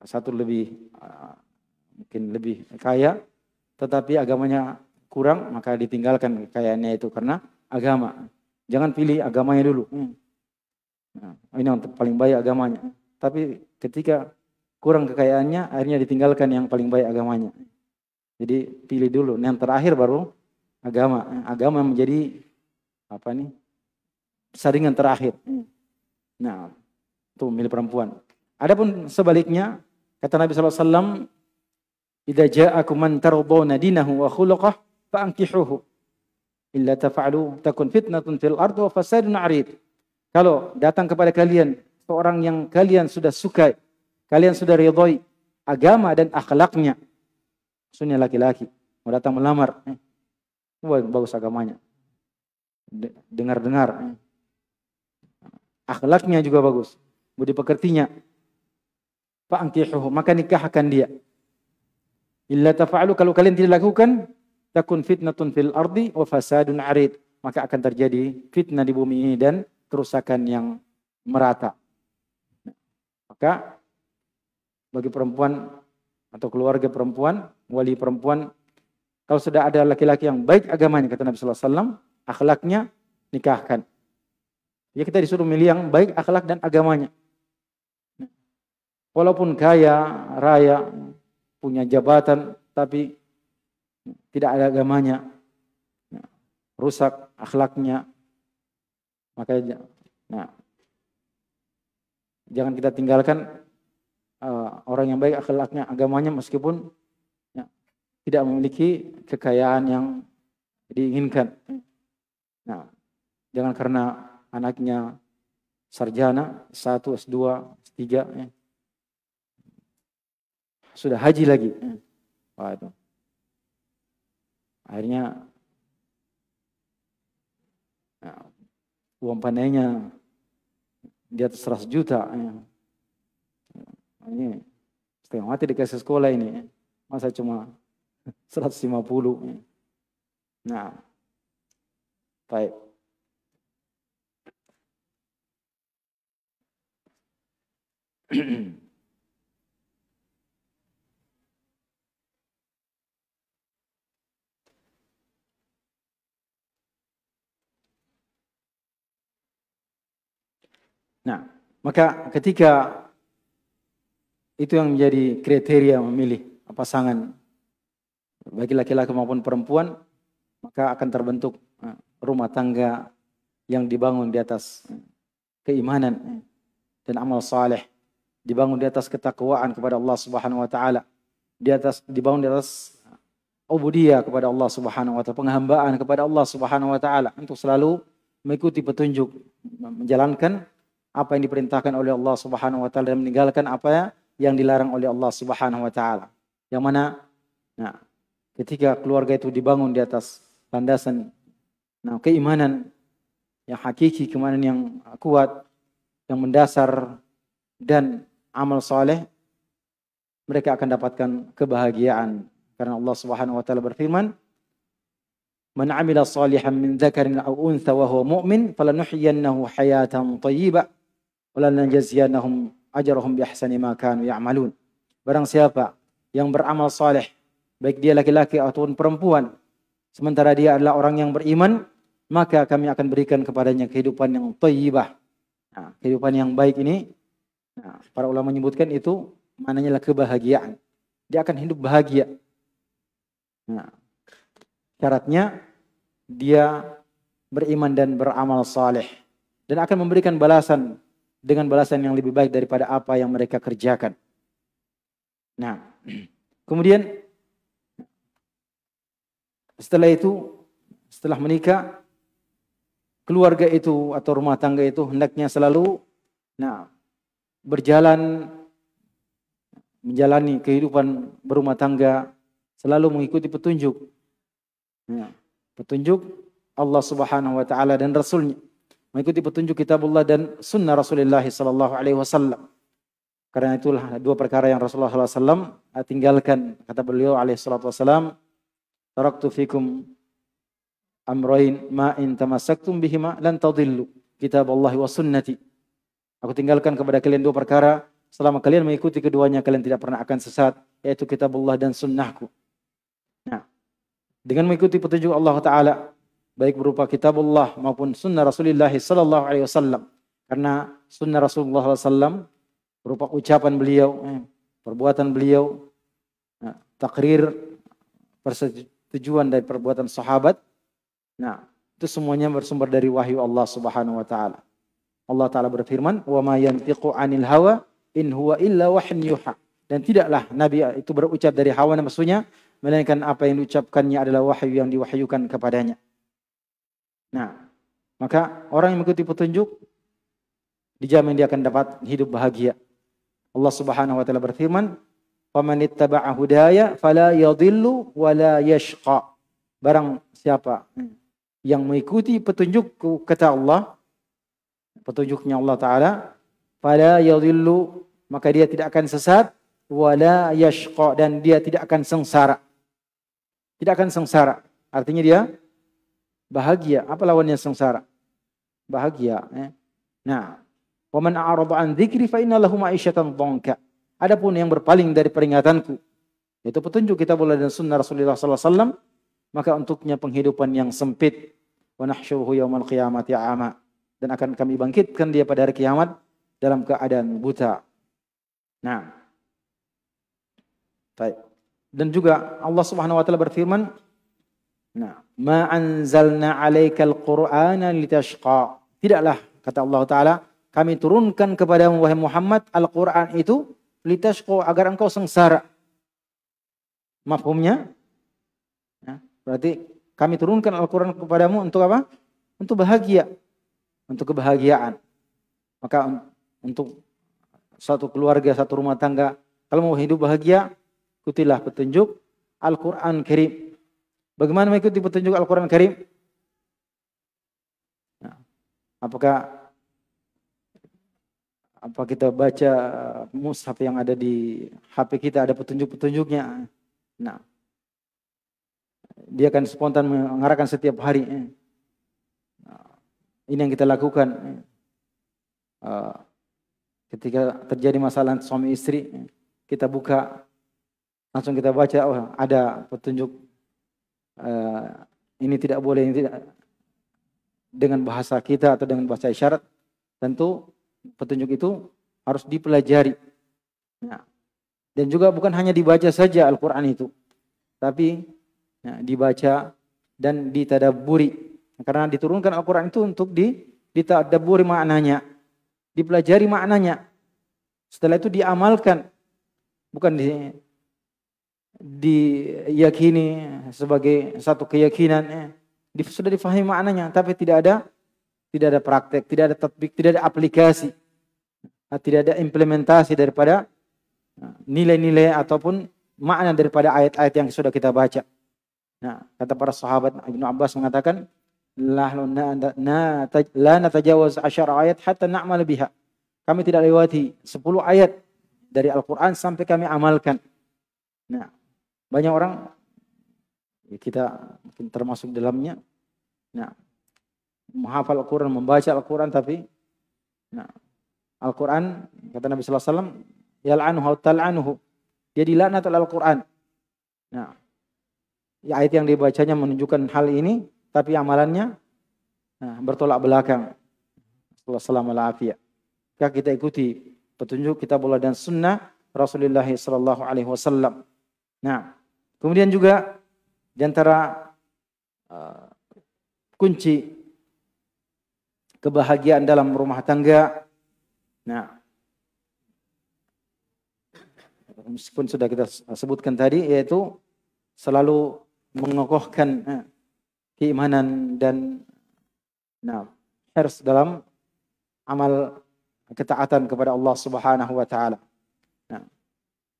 satu mungkin lebih kaya, tetapi agamanya kurang, maka ditinggalkan kekayaannya itu karena agama. Jangan pilih agamanya dulu. Nah, ini yang paling baik agamanya. Tapi ketika kurang kekayaannya, akhirnya ditinggalkan yang paling baik agamanya. Jadi pilih dulu, yang terakhir baru agama. Agama menjadi saringan terakhir. Nah, itu milih perempuan. Adapun sebaliknya, kata Nabi SAW, "Idza ja'akum man tardawna dinahu wa khuluquhu fa'ankihuhu. Illa taf'alu takun fitnatun fil ardi wa fasadun 'arid." Kalau datang kepada kalian seorang yang kalian sudah sukai, kalian sudah ridhoi agama dan akhlaknya, maksudnya laki-laki mau datang melamar, bagus agamanya, dengar-dengar, akhlaknya juga bagus, budi pekertinya, fa'ankihuhu, maka nikahkan dia. Illa tafa'alu, kalau kalian tidak lakukan, takun fitnatun fil ardi wa fasadun 'arid, maka akan terjadi fitnah di bumi ini dan kerusakan yang merata. Maka bagi perempuan atau keluarga perempuan, wali perempuan, kalau sudah ada laki-laki yang baik agamanya, kata Nabi SAW, akhlaknya, nikahkan. Ya, kita disuruh milih yang baik akhlak dan agamanya. Walaupun kaya, raya, punya jabatan, tapi tidak ada agamanya, rusak akhlaknya, maka jangan kita tinggalkan orang yang baik akhlaknya, agamanya, meskipun tidak memiliki kekayaan yang diinginkan. Nah, jangan karena anaknya sarjana S1, S2, S3 sudah haji lagi. Waduh. Akhirnya uang pandainya di atas 100 juta. Ini setengah mati dikasih sekolah ini. Masa cuma 150. Nah, baik. Nah, maka ketika itu yang menjadi kriteria memilih pasangan bagi laki-laki maupun perempuan, maka akan terbentuk rumah tangga yang dibangun di atas keimanan dan amal saleh, dibangun di atas ketakwaan kepada Allah Subhanahu wa taala, dibangun di atas ubudiyah kepada Allah Subhanahu wa taala, penghambaan kepada Allah Subhanahu wa taala, untuk selalu mengikuti petunjuk, menjalankan apa yang diperintahkan oleh Allah Subhanahu wa taala dan meninggalkan apa yang dilarang oleh Allah Subhanahu wa taala. Yang mana ketika keluarga itu dibangun di atas landasan keimanan yang hakiki, keimanan yang kuat, yang mendasar dan amal saleh, mereka akan dapatkan kebahagiaan. Karena Allah Subhanahu wa taala berfirman, "Man 'amila shalihan min dzakarin aw untha wa huwa mu'min falanuhyiyannahu hayatan thayyibah wa lanajziyannahum ajrahum bi ahsani ma kanu ya'malun." Barang siapa yang beramal saleh, baik dia laki-laki ataupun perempuan, sementara dia adalah orang yang beriman, maka kami akan berikan kepadanya kehidupan yang thayyibah. Kehidupan yang baik ini, para ulama menyebutkan itu maknanya adalah kebahagiaan. Dia akan hidup bahagia. Syaratnya dia beriman dan beramal saleh dan akan memberikan balasan dengan balasan yang lebih baik daripada apa yang mereka kerjakan. Nah, kemudian setelah menikah, keluarga itu atau rumah tangga itu hendaknya selalu berjalan menjalani kehidupan berumah tangga selalu mengikuti petunjuk Allah Subhanahu wa taala dan Rasulnya, mengikuti petunjuk kitabullah dan sunnah Rasulullah sallallahu alaihi wasallam. Karena itulah dua perkara yang Rasulullah sallallahu alaihi wasallam tinggalkan. Kata beliau alaihi salatu wasallam, taraktu fikum amrayn ma in tamassaktum bihima lan tadillu kitaballahi wa sunnati. Aku tinggalkan kepada kalian dua perkara, selama kalian mengikuti keduanya kalian tidak pernah akan sesat, yaitu kitabullah dan sunnahku. Nah, dengan mengikuti petunjuk Allah taala baik berupa kitabullah maupun sunnah Rasulullah sallallahu alaihi wasallam. Karena sunnah Rasulullah sallallahu alaihi wasallam berupa ucapan beliau, perbuatan beliau, takrir, persetujuan dari perbuatan sahabat. Nah, itu semuanya bersumber dari wahyu Allah Subhanahu wa taala. Allah taala berfirman, "Wa ma yantiqu 'anil hawa in huwa illa wahyun yuha." Dan tidaklah nabi itu berucap dari hawa nafsunya, melainkan apa yang diucapkannya adalah wahyu yang diwahyukan kepadanya. Nah, maka orang yang mengikuti petunjuk dijamin dia akan dapat hidup bahagia. Allah Subhanahu wa taala berfirman, "Faman ittaba'a hudaya fala yadhillu wa la yashqa." Barang siapa yang mengikuti petunjukku, kata Allah, petunjuknya Allah taala, fala yadhillu, maka dia tidak akan sesat, wa la yashqa, dan dia tidak akan sengsara. Tidak akan sengsara. Artinya dia bahagia. Apa lawannya sengsara? Bahagia. Nah, wa man a'rada an dzikri fa inna lahu ma'isyatan dhanka. Adapun yang berpaling dari peringatanku, yaitu petunjuk kitabullah dan sunnah Rasulullah sallallahu alaihi wasallam, maka untuknya penghidupan yang sempit. Wa nahsyuruhu yaumal qiyamati a'ma, dan akan kami bangkitkan dia pada hari kiamat dalam keadaan buta. Nah, baik. Dan juga Allah Subhanahu wa taala berfirman, nah, ma anzalna 'alaikal Qur'ana litashqa. Tidaklah, kata Allah taala, kami turunkan kepadamu wahai Muhammad Al-Qur'an itu litashqa, agar engkau sengsara. Mafhumnya? Nah, berarti kami turunkan Al-Qur'an kepadamu untuk apa? Untuk bahagia, untuk kebahagiaan. Maka untuk satu keluarga, satu rumah tangga, kalau mau hidup bahagia, ikutilah petunjuk Al-Qur'an Karim. Bagaimana mengikuti petunjuk Al-Quran Karim? Nah, apakah kita baca mushaf yang ada di HP kita, ada petunjuk-petunjuknya? Nah, dia akan spontan mengarahkan setiap hari. Nah, ini yang kita lakukan. Ketika terjadi masalah suami istri, kita buka, langsung kita baca, oh ada petunjuk. Ini tidak boleh, ini tidak, dengan bahasa kita atau dengan bahasa isyarat. Tentu petunjuk itu harus dipelajari. Nah, dan juga bukan hanya dibaca saja Al-Quran itu, tapi dibaca dan ditadabburi. Karena diturunkan Al-Quran itu untuk ditadabburi maknanya, dipelajari maknanya. Setelah itu diamalkan, bukan diyakini sebagai satu keyakinan, sudah difahami maknanya, tapi tidak ada praktek, tidak ada tatbik, tidak ada aplikasi, tidak ada implementasi daripada nilai-nilai ataupun makna daripada ayat-ayat yang sudah kita baca. Nah, kata para sahabat, Ibnu Abbas mengatakan, la natajawaz 10 ayat hatta na'mal biha. Kami tidak lewati 10 ayat dari Al-Quran sampai kami amalkan. Nah, banyak orang, kita mungkin termasuk dalamnya, nah, menghafal Al-Quran, membaca Al-Quran, tapi Al-Quran, kata Nabi sallallahu alaihi wasallam, yal'anuhu tal'anuhu, dia dilaknat oleh Al-Quran. Nah, ayat yang dibacanya menunjukkan hal ini, tapi amalannya bertolak belakang. Sallallahu alaihi wasallam. Maka kita ikuti petunjuk kitabullah dan sunnah Rasulullah sallallahu alaihi wasallam. Nah, kemudian juga di antara kunci kebahagiaan dalam rumah tangga. Nah, meskipun sudah kita sebutkan tadi, yaitu selalu mengokohkan keimanan dan hirs dalam amal ketaatan kepada Allah Subhanahu wa taala. Nah,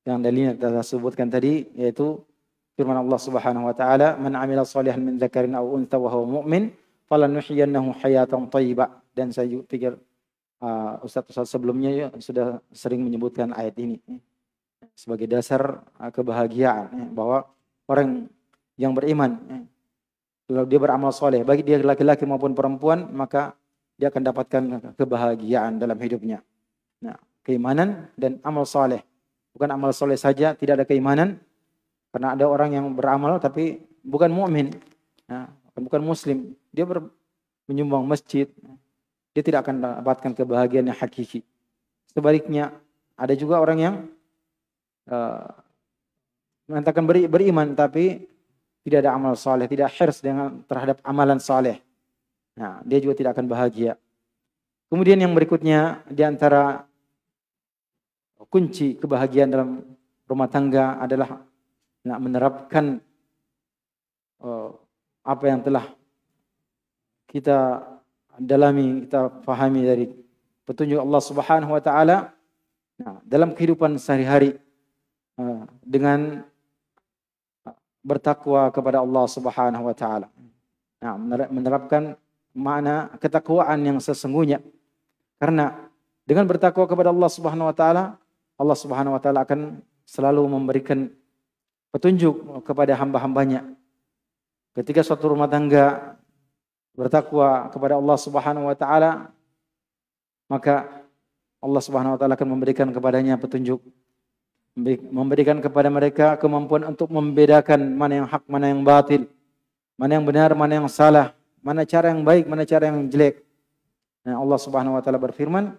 yang dalilnya kita sebutkan tadi yaitu firman Allah Subhanahu wa taala, "Man 'amila shalihan min dzakarin aw untha wa huwa mu'min, falanuhyiyannahu hayatan thayyibah." Dan saya pikir ustaz-ustaz sebelumnya sudah sering menyebutkan ayat ini sebagai dasar kebahagiaan, bahwa orang yang beriman kalau dia beramal soleh, bagi dia laki-laki maupun perempuan, maka dia akan dapatkan kebahagiaan dalam hidupnya. Nah, keimanan dan amal soleh. Bukan amal soleh saja, tidak ada keimanan. Karena ada orang yang beramal tapi bukan mukmin, bukan muslim. Dia menyumbang masjid, dia tidak akan dapatkan kebahagiaan yang hakiki. Sebaliknya, ada juga orang yang mengatakan beriman tapi tidak ada amal soleh, tidak hirs terhadap amalan soleh. Nah, dia juga tidak akan bahagia. Kemudian yang berikutnya, di antara kunci kebahagiaan dalam rumah tangga adalah menerapkan apa yang telah kita dalami, kita pahami dari petunjuk Allah Subhanahu wa taala dalam kehidupan sehari-hari, dengan bertakwa kepada Allah Subhanahu wa taala. Nah, menerapkan makna ketakwaan yang sesungguhnya. Karena dengan bertakwa kepada Allah Subhanahu wa taala, Allah Subhanahu wa taala akan selalu memberikan petunjuk kepada hamba-hambanya. Ketika suatu rumah tangga bertakwa kepada Allah Subhanahu wa taala, maka Allah Subhanahu wa taala akan memberikan kepadanya petunjuk, memberikan kepada mereka kemampuan untuk membedakan mana yang hak, mana yang batil, mana yang benar, mana yang salah, mana cara yang baik, mana cara yang jelek. Nah, Allah Subhanahu wa taala berfirman,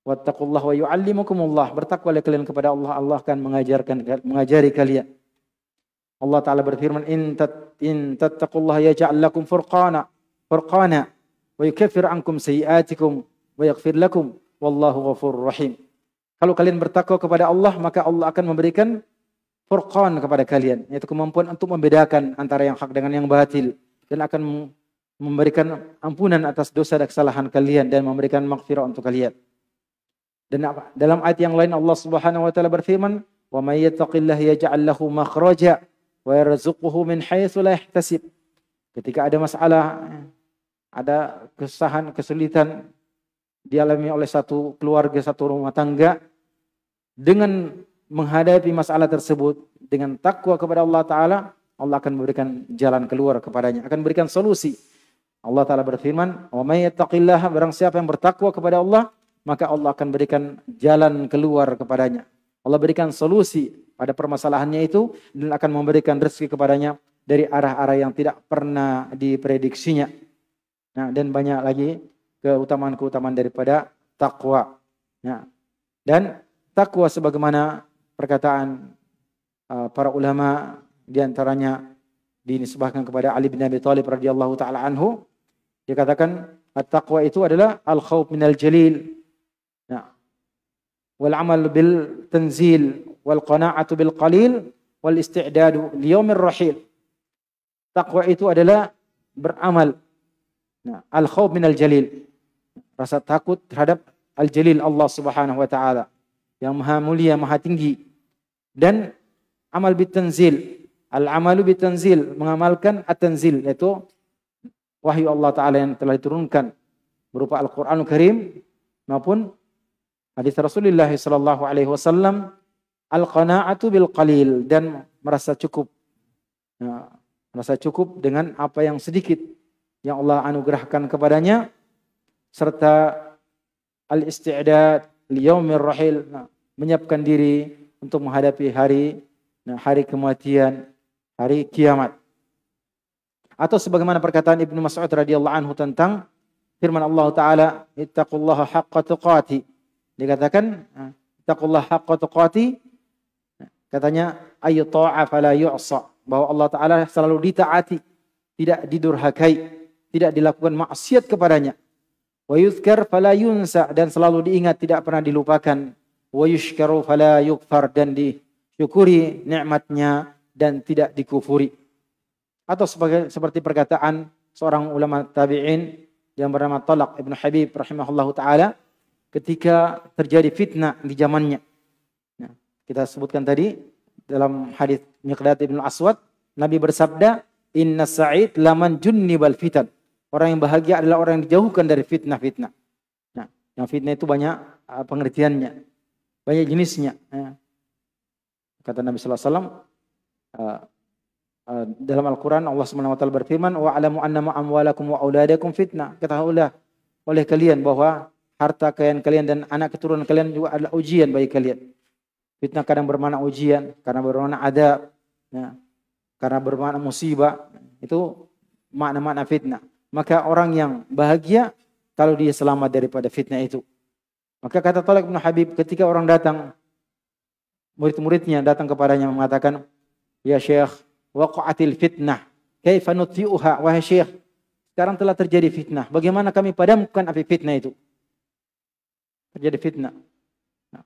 wattaqullaha wa yu'allimukumullah. Bertakwalah kalian kepada Allah, Allah akan mengajari kalian. Allah taala berfirman, in tattaqullaha yaj'al lakum furqana wa yukaffir ankum sayi'atikum wa yaghfir lakum wallahu ghafurur rahim. Kalau kalian bertakwa kepada Allah, maka Allah akan memberikan furqan kepada kalian, yaitu kemampuan untuk membedakan antara yang hak dengan yang batil, dan akan memberikan ampunan atas dosa dan kesalahan kalian dan memberikan maghfirah untuk kalian. Dan dalam ayat yang lain Allah Subhanahu wa taala berfirman, "Wa may yattaqillaha yaj'al lahu makhraja wa yarzuquhu min haitsu la yahtasib." Ketika ada masalah, ada kesusahan, kesulitan dialami oleh satu keluarga, satu rumah tangga, dengan menghadapi masalah tersebut dengan takwa kepada Allah taala, Allah akan memberikan jalan keluar kepadanya, akan memberikan solusi. Allah taala berfirman, "Wa may yattaqillaha," barang siapa yang bertakwa kepada Allah, maka Allah akan berikan jalan keluar kepadanya. Allah berikan solusi pada permasalahannya itu dan akan memberikan rezeki kepadanya dari arah-arah yang tidak pernah diprediksinya. Nah, dan banyak lagi keutamaan-keutamaan daripada takwa. Nah, dan takwa sebagaimana perkataan para ulama, di antaranya dinisbahkan kepada Ali bin Abi Thalib radhiyallahu taala anhu, dia katakan at-taqwa itu adalah al-khauf minal jalil. Wal amal bil tanzil wal qana'atu bil qalil wal isti'dadu li yaumir rahil. Takwa itu adalah beramal. Al khauf minal jalil, rasa takut terhadap al jalil Allah Subhanahu wa taala yang maha mulia, maha tinggi. Dan amal bit tanzil, al amalu bit tanzil, mengamalkan at-tanzil, yaitu wahyu Allah taala yang telah diturunkan berupa Al-Qur'anul Karim maupun hadis Rasulullah sallallahu alaihi wasallam, al-qana'atu bil qalil, dan merasa cukup. Merasa cukup dengan apa yang sedikit yang Allah anugerahkan kepadanya, serta al-isti'dad li yaumir rahil, menyiapkan diri untuk menghadapi hari kematian, hari kiamat. Atau sebagaimana perkataan Ibnu Mas'ud radhiyallahu anhu tentang firman Allah taala, ittaqullaha haqqa tuqatih. Dikatakan taqullaha haqqa tuqati, katanya ayu ta'a fala yu'sa, bahwa Allah Ta'ala selalu ditaati, tidak didurhakai, tidak dilakukan maksiat kepadanya. Wa yuzkar fala yunsa, dan selalu diingat, tidak pernah dilupakan. Wa yushkaru fala yukfar, dan disyukuri nikmatnya dan tidak dikufuri. Atau seperti perkataan seorang ulama tabi'in yang bernama Talaq ibn Habib rahimahullahu ta'ala ketika terjadi fitnah di zamannya. Nah, kita sebutkan tadi dalam hadis Miqdad ibn Aswad, Nabi bersabda, "Inna sa'id laman junnibal fitan." Orang yang bahagia adalah orang yang dijauhkan dari fitnah-fitnah. Nah, yang fitnah itu banyak pengertiannya, banyak jenisnya. Kata Nabi sallallahu alaihi wasallam dalam Al-Quran, Allah Subhanahu wa taala berfirman, "Wa alamu annama amwalakum wa auladakum fitnah." Ketahuilah oleh kalian bahwa harta kalian dan anak keturunan kalian juga adalah ujian bagi kalian. Fitnah kadang bermakna ujian, karena bermakna adab, ya, karena bermakna musibah. Itu makna-makna fitnah. Maka orang yang bahagia kalau dia selamat daripada fitnah itu. Maka kata Talaq bin Habib, ketika orang datang, murid-muridnya datang kepadanya mengatakan, "Ya Syekh, waqa'atil fitnah, kaifa nutfi'uha?" Wahai Syekh, sekarang telah terjadi fitnah, bagaimana kami padamkan api fitnah itu? Terjadi fitnah. Nah,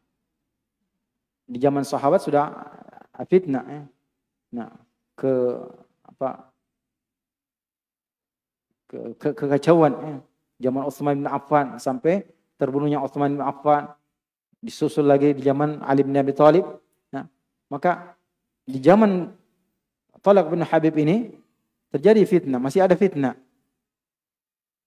di zaman sahabat sudah fitnah, ya. Nah, kekacauan, ya. Zaman Utsman bin Affan sampai terbunuhnya Utsman bin Affan, disusul lagi di zaman Ali bin Abi Thalib. Nah, maka di zaman Talaq bin Habib ini terjadi fitnah, masih ada fitnah.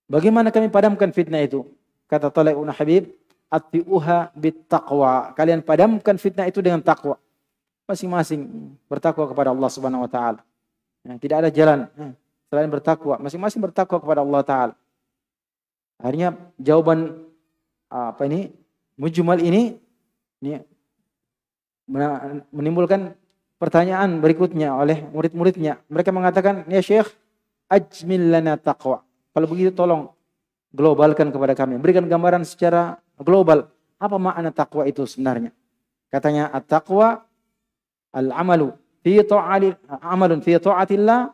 Bagaimana kami padamkan fitnah itu? Kata Talaq bin Habib, "Atfi'uha bittaqwa." Kalian padamkan fitnah itu dengan takwa. Masing-masing bertakwa kepada Allah Subhanahu wa taala. Ya, tidak ada jalan selain bertakwa. Masing-masing bertakwa kepada Allah taala. Akhirnya jawaban mujmal ini menimbulkan pertanyaan berikutnya oleh murid-muridnya. Mereka mengatakan, "Ya Syekh, ajmil lana taqwa." Kalau begitu tolong globalkan kepada kami. Berikan gambaran secara global. Apa makna takwa itu sebenarnya? Katanya, at-taqwa al-amalu fi amalun fi ta'atillah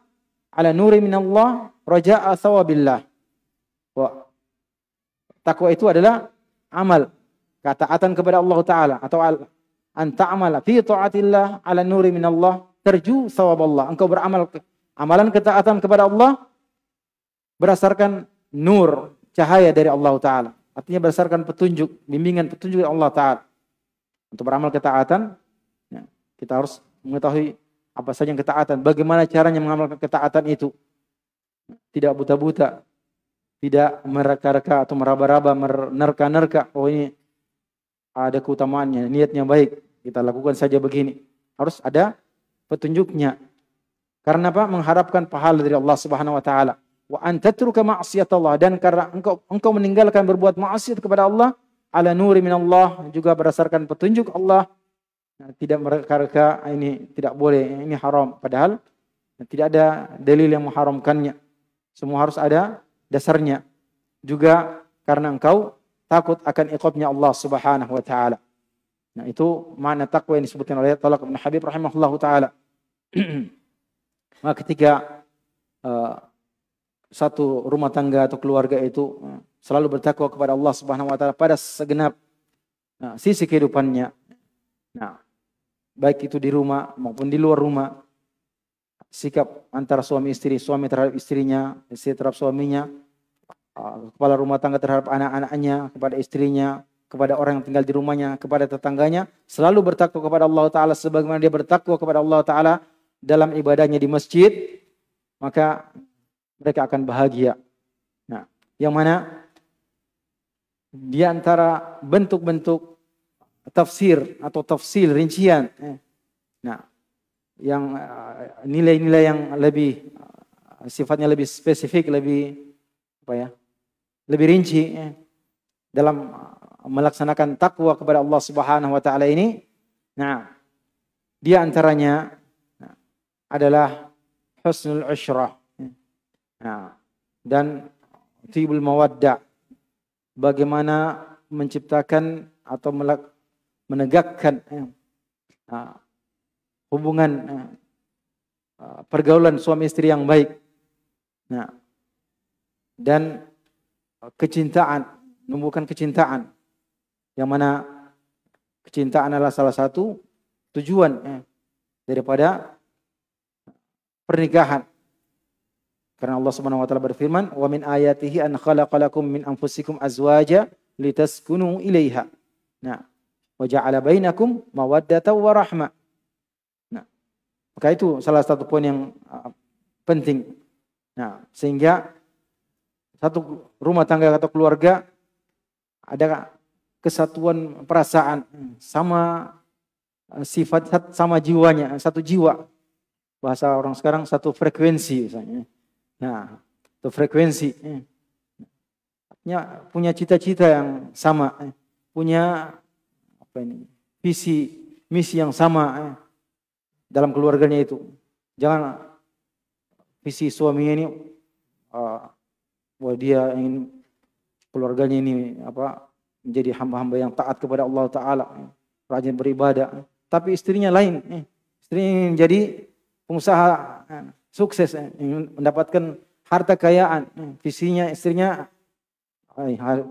ala nuri minallah raja'a thawabillah. Takwa itu adalah amal, ketaatan kepada Allah Ta'ala, atau anta amala fi ta'atillah ala nuri minallah terju thawaballah. Engkau beramal amalan ketaatan kepada Allah berdasarkan nur, cahaya dari Allah Ta'ala. Artinya berdasarkan petunjuk, bimbingan petunjuk dari Allah Ta'ala. Untuk beramal ketaatan, ya, kita harus mengetahui apa saja yang ketaatan, bagaimana caranya mengamalkan ketaatan itu. Tidak buta-buta, tidak mereka-reka atau meraba-raba, menerka-nerka. Oh, ini ada keutamaannya, niatnya baik, kita lakukan saja begini. Harus ada petunjuknya. Karena apa? Mengharapkan pahala dari Allah Subhanahu wa taala. Wa an tatruka ma'siyatullah, dan karena engkau meninggalkan berbuat maksiat kepada Allah ala nuri minallah, juga berdasarkan petunjuk Allah. Tidak mereka-reka, ini tidak boleh, ini haram, padahal tidak ada dalil yang mengharamkannya. Semua harus ada dasarnya. Juga karena engkau takut akan iqabnya Allah Subhanahu wa taala. Nah, itu makna takwa yang disebutkan oleh Talaq bin Habib rahimahullahu taala. Maka ketika satu rumah tangga atau keluarga itu selalu bertakwa kepada Allah Subhanahu wa taala pada segenap sisi kehidupannya. Nah, baik itu di rumah maupun di luar rumah, sikap antara suami istri, suami terhadap istrinya, istri terhadap suaminya, kepala rumah tangga terhadap anak-anaknya, kepada istrinya, kepada orang yang tinggal di rumahnya, kepada tetangganya, selalu bertakwa kepada Allah Ta'ala sebagaimana dia bertakwa kepada Allah Ta'ala dalam ibadahnya di masjid, maka mereka akan bahagia. Nah, yang mana di antara bentuk-bentuk tafsir atau tafsil rincian, nah, yang nilai-nilai yang lebih sifatnya lebih spesifik, lebih lebih rinci dalam melaksanakan takwa kepada Allah Subhanahu wa taala ini. Nah, di antaranya adalah husnul ushrah. Nah, dan tibul mawaddah, bagaimana menciptakan atau menegakkan hubungan pergaulan suami istri yang baik. Nah, dan kecintaan, menumbuhkan kecintaan, yang mana kecintaan adalah salah satu tujuan daripada pernikahan. Karena Allah Subhanahu wa taala berfirman, "Wa min ayatihi an khalaqalakum min anfusikum azwaja litaskunu ilaiha." Nah, wa ja'ala bainakum mawaddatan wa rahmah. Nah, maka itu salah satu poin yang penting. Nah, sehingga satu rumah tangga atau keluarga ada kesatuan perasaan, sama sifat, sama jiwanya, satu jiwa. Bahasa orang sekarang satu frekuensi misalnya. Nah, satu frekuensi. Punya cita-cita yang sama, punya visi, misi yang sama dalam keluarganya itu. Jangan visi suaminya ini bahwa dia ingin keluarganya ini menjadi hamba-hamba yang taat kepada Allah Ta'ala, rajin beribadah. Tapi istrinya lain, istrinya ingin menjadi pengusaha sukses, ingin mendapatkan harta kekayaan. Visinya istrinya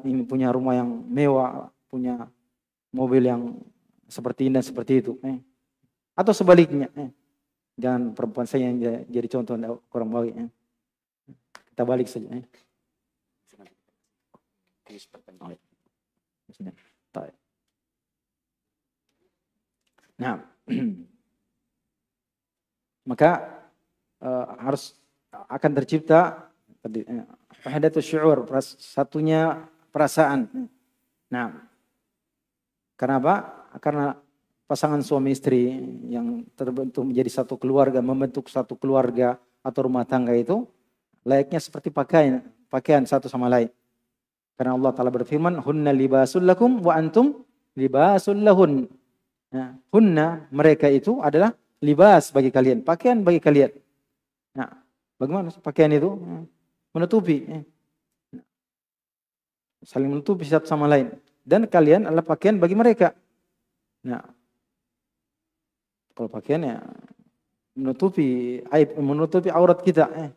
ini punya rumah yang mewah, punya mobil yang seperti ini dan seperti itu. Atau sebaliknya, jangan perempuan saya yang jadi contoh kurang baik. Kita balik saja. Nah, maka harus akan tercipta wahdatus syu'ur, satunya perasaan. Nah, kenapa? Karena pasangan suami istri yang terbentuk menjadi satu keluarga, membentuk satu keluarga atau rumah tangga itu layaknya seperti pakaian satu sama lain. Karena Allah Ta'ala berfirman, "Hunna libasul lakum wa antum libasul lahun." Nah, hunna, mereka itu adalah libas bagi kalian, pakaian bagi kalian. Nah, bagaimana pakaian itu? Menutupi. Saling menutupi satu sama lain. Dan kalian adalah pakaian bagi mereka. Nah, kalau pakaiannya menutupi aib, menutupi aurat kita,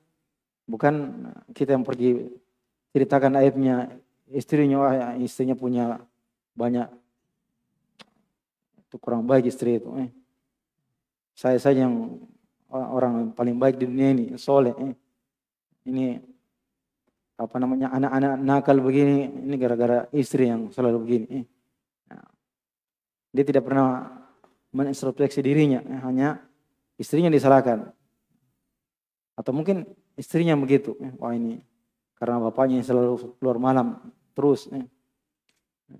bukan kita yang pergi ceritakan aibnya istrinya punya banyak, itu kurang baik istri itu. Saya saja yang orang paling baik di dunia ini, soleh. Ini anak-anak nakal begini, ini gara-gara istri yang selalu begini. Dia tidak pernah menintrospeksi dirinya, hanya istrinya disalahkan. Atau mungkin istrinya begitu, wah ini karena bapaknya selalu keluar malam terus,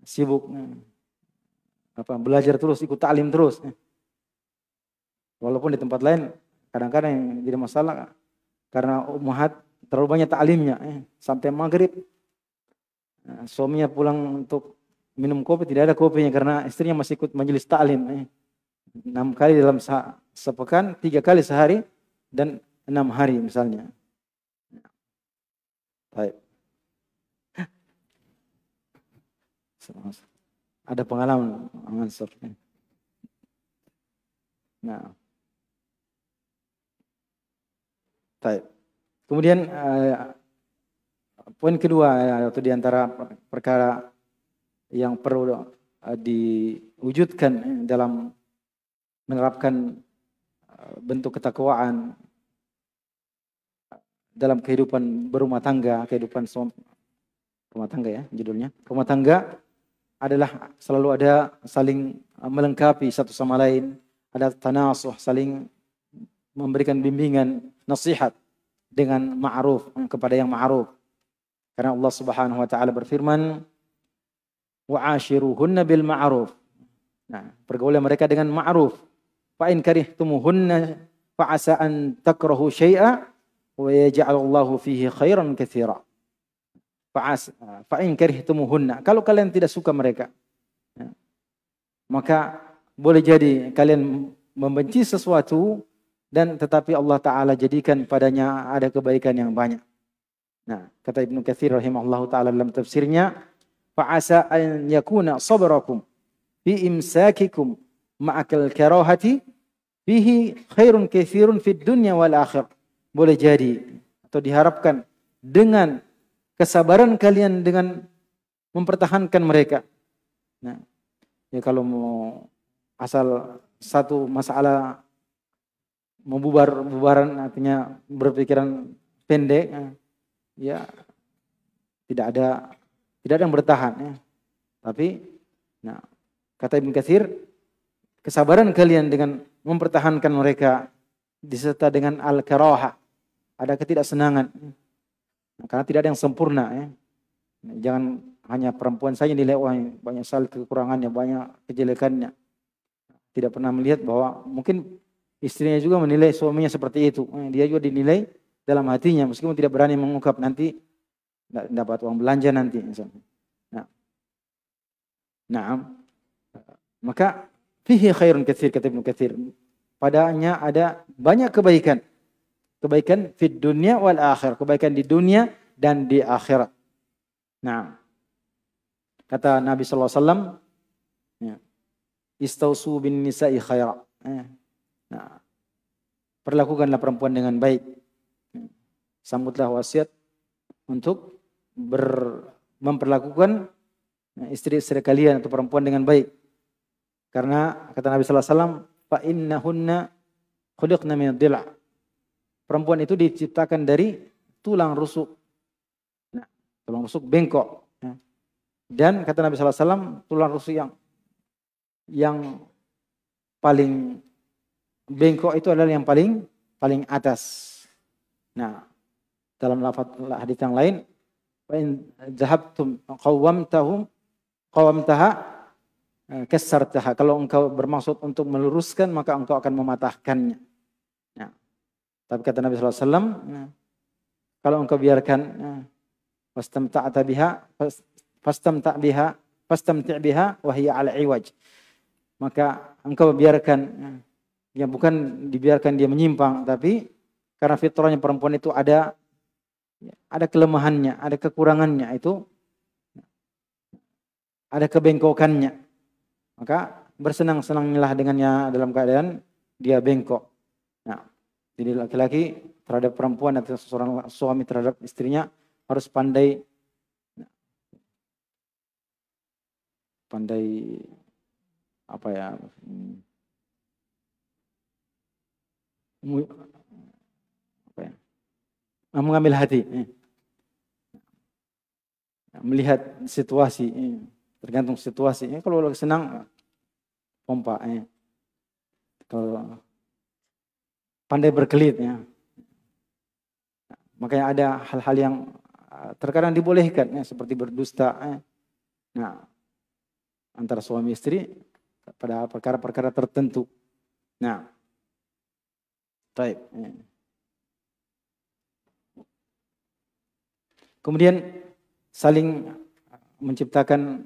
sibuk, belajar terus, ikut taklim terus. Walaupun di tempat lain kadang-kadang yang jadi masalah karena ummahat terlalu banyak taklimnya, sampai maghrib suaminya pulang untuk minum kopi, tidak ada kopinya karena istrinya masih ikut majelis taklim. 6 kali dalam sepekan, 3 kali sehari, dan 6 hari misalnya. Baik. Ada pengalaman Mansur. Nah. Baik. Kemudian poin kedua, atau diantara perkara yang perlu diwujudkan dalam menerapkan bentuk ketakwaan dalam kehidupan berumah tangga, kehidupan rumah tangga ya judulnya. Rumah tangga adalah selalu ada saling melengkapi satu sama lain, ada tanasuh, saling memberikan bimbingan, nasihat dengan ma'ruf, kepada yang ma'ruf. Karena Allah Subhanahu wa taala berfirman, "Wa'ashiruhunna bil ma'ruf." Nah, pergaulan mereka dengan ma'ruf. Fa in karihtumuhunna fa asa an takrahu syai'a wa yaj'alullahu fihi khairan katsira. Fa in karihtumuhunna, kalau kalian tidak suka mereka, maka boleh jadi kalian membenci sesuatu dan tetapi Allah Ta'ala jadikan padanya ada kebaikan yang banyak. Nah, kata Ibnu Katsir rahimahullahu ta'ala dalam tafsirnya, fa'asa an yakuna sabrakum fi imsakikum ma'akal karahati fihi khairun katsirun fid dunya wal akhir. Boleh jadi atau diharapkan dengan kesabaran kalian dengan mempertahankan mereka. Nah, ya kalau mau asal satu masalah mau bubaran artinya berpikiran pendek, ya tidak ada yang bertahan. Ya. Tapi, nah, kata Ibnu Katsir, kesabaran kalian dengan mempertahankan mereka diserta dengan al-karaha, ada ketidaksenangan. Nah, karena tidak ada yang sempurna. Ya. Jangan hanya perempuan saja nilai banyak sekali kekurangannya, banyak kejelekannya. Tidak pernah melihat bahwa mungkin istrinya juga menilai suaminya seperti itu. Dia juga dinilai dalam hatinya meskipun tidak berani mengungkap, nanti dapat uang belanja nanti. Nah, maka fihi khairun katsir kata Ibnu Katsir. Padanya ada banyak kebaikan. Kebaikan fid dunya wal akhir, kebaikan di dunia dan di akhirat. Nah, kata Nabi sallallahu alaihi wasallam, istausu bin nisa'i khaira. Nah, perlakukanlah perempuan dengan baik. Sambutlah wasiat untuk memperlakukan istri-istri kalian atau perempuan dengan baik. Karena kata Nabi sallallahu alaihi wasallam, fa innahunna khuliqna min ad-dila'. Perempuan itu diciptakan dari tulang rusuk. Nah, tulang rusuk bengkok. Dan kata Nabi sallallahu alaihi wasallam, tulang rusuk yang paling bengkok itu adalah yang paling atas. Nah, dalam lafaz hadis yang lain, wa in dhahabtum qawamtaha kasartaha. Kalau engkau bermaksud untuk meluruskan, maka engkau akan mematahkannya. Nah, tapi kata Nabi sallallahu alaihi wasallam, kalau engkau biarkan fastamta'ta biha fastamti' biha wa hiya 'ala iwaj. Maka engkau biarkan, ya bukan dibiarkan dia menyimpang, tapi karena fitrahnya perempuan itu ada kelemahannya, ada kekurangannya, itu ada kebengkokannya. Maka bersenang-senanglah dengannya dalam keadaan dia bengkok. Nah, jadi laki-laki terhadap perempuan atau seorang suami terhadap istrinya harus pandai apa ya, mengambil hati, melihat situasi, tergantung situasi. Kalau lagi senang, pompa. Kalau pandai berkelit, makanya ada hal-hal yang terkadang dibolehkan, seperti berdusta. Nah, antara suami istri pada perkara-perkara tertentu. Nah, baik. Kemudian saling menciptakan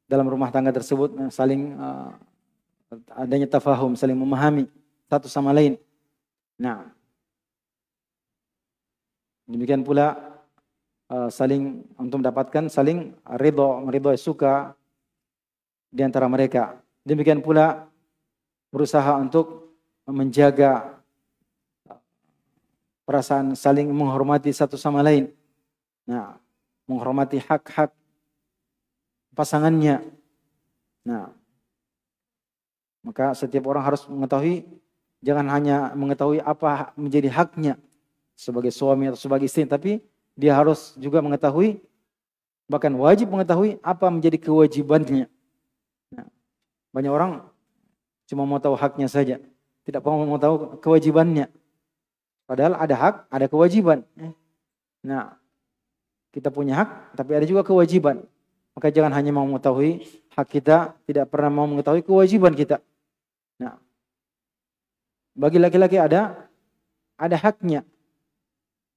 dalam rumah tangga tersebut, saling adanya tafahum, saling memahami satu sama lain. Nah, demikian pula saling untuk mendapatkan saling ridho suka di antara mereka. Demikian pula berusaha untuk menjaga perasaan saling menghormati satu sama lain. Nah, menghormati hak-hak pasangannya. Nah, maka setiap orang harus mengetahui, jangan hanya mengetahui apa menjadi haknya sebagai suami atau sebagai istri, tapi dia harus juga mengetahui, bahkan wajib mengetahui apa menjadi kewajibannya. Nah, banyak orang cuma mau tahu haknya saja, tidak mau tahu kewajibannya. Padahal ada hak, ada kewajiban. Nah, kita punya hak, tapi ada juga kewajiban. Maka jangan hanya mau mengetahui hak kita, tidak pernah mau mengetahui kewajiban kita. Nah, bagi laki-laki ada haknya,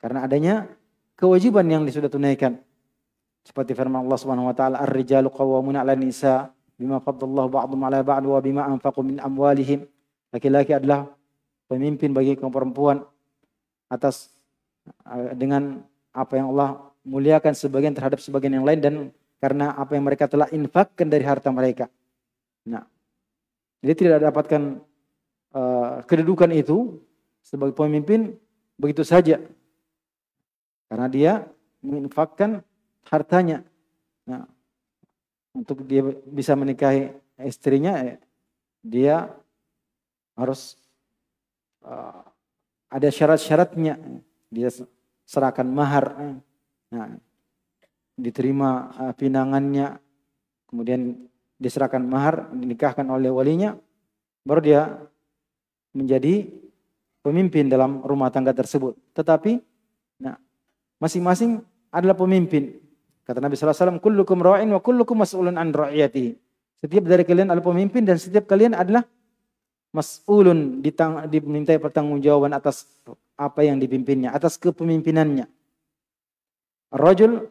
karena adanya kewajiban yang sudah tunaikan. Seperti firman Allah Subhanahu wa taala, "Ar-rijalu qawwamuna 'alan nisa bima faddallahu ba'dhum 'ala ba'd wa bima anfaqu min amwalihim." Laki-laki adalah pemimpin bagi kaum perempuan atas dengan apa yang Allah muliakan sebagian terhadap sebagian yang lain, dan karena apa yang mereka telah infakkan dari harta mereka. Nah, jadi tidak dapatkan kedudukan itu sebagai pemimpin begitu saja, karena dia menginfakkan hartanya. Nah, untuk dia bisa menikahi istrinya, dia harus ada syarat-syaratnya. Dia serahkan mahar, nah, diterima pinangannya, kemudian diserahkan mahar, dinikahkan oleh walinya, baru dia menjadi pemimpin dalam rumah tangga tersebut. Tetapi, nah, masing-masing adalah pemimpin. Kata Nabi SAW, kullukum ra'in wa kullukum mas'ulun an ra'iyatihi. Setiap dari kalian adalah pemimpin dan setiap kalian adalah mas'ulun, dimintai pertanggungjawaban atas apa yang dipimpinnya, atas kepemimpinannya. Ar-rajul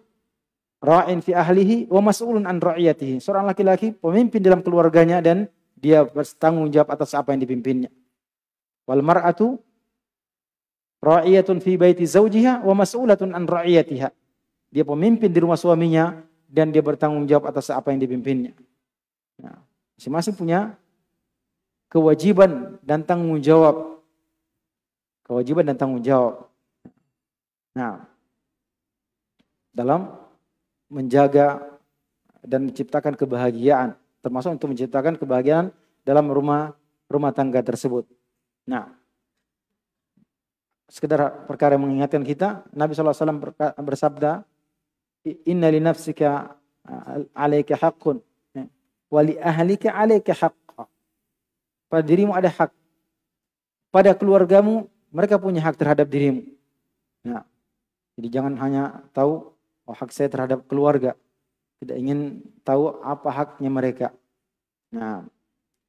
ra'in fi ahlihi wa mas'ulun an ra'iyatihi. Seorang laki-laki pemimpin dalam keluarganya dan dia bertanggung jawab atas apa yang dipimpinnya. Wal mar'atu ra'iyatun fi baiti zawjiha wa mas'ulatun an ra'iyatiha. Dia pemimpin di rumah suaminya dan dia bertanggung jawab atas apa yang dipimpinnya. Nah, masing-masing punya kewajiban dan tanggung jawab. Kewajiban dan tanggung jawab. Nah, dalam menjaga dan menciptakan kebahagiaan, termasuk untuk menciptakan kebahagiaan dalam rumah tangga tersebut. Nah, sekedar perkara yang mengingatkan kita, Nabi SAW bersabda, inna li nafsika alaika haqqun wa li ahlika alaika haqq. Pada dirimu ada hak, pada keluargamu mereka punya hak terhadap dirimu. Nah, jadi jangan hanya tahu hak saya terhadap keluarga, tidak ingin tahu apa haknya mereka. Nah,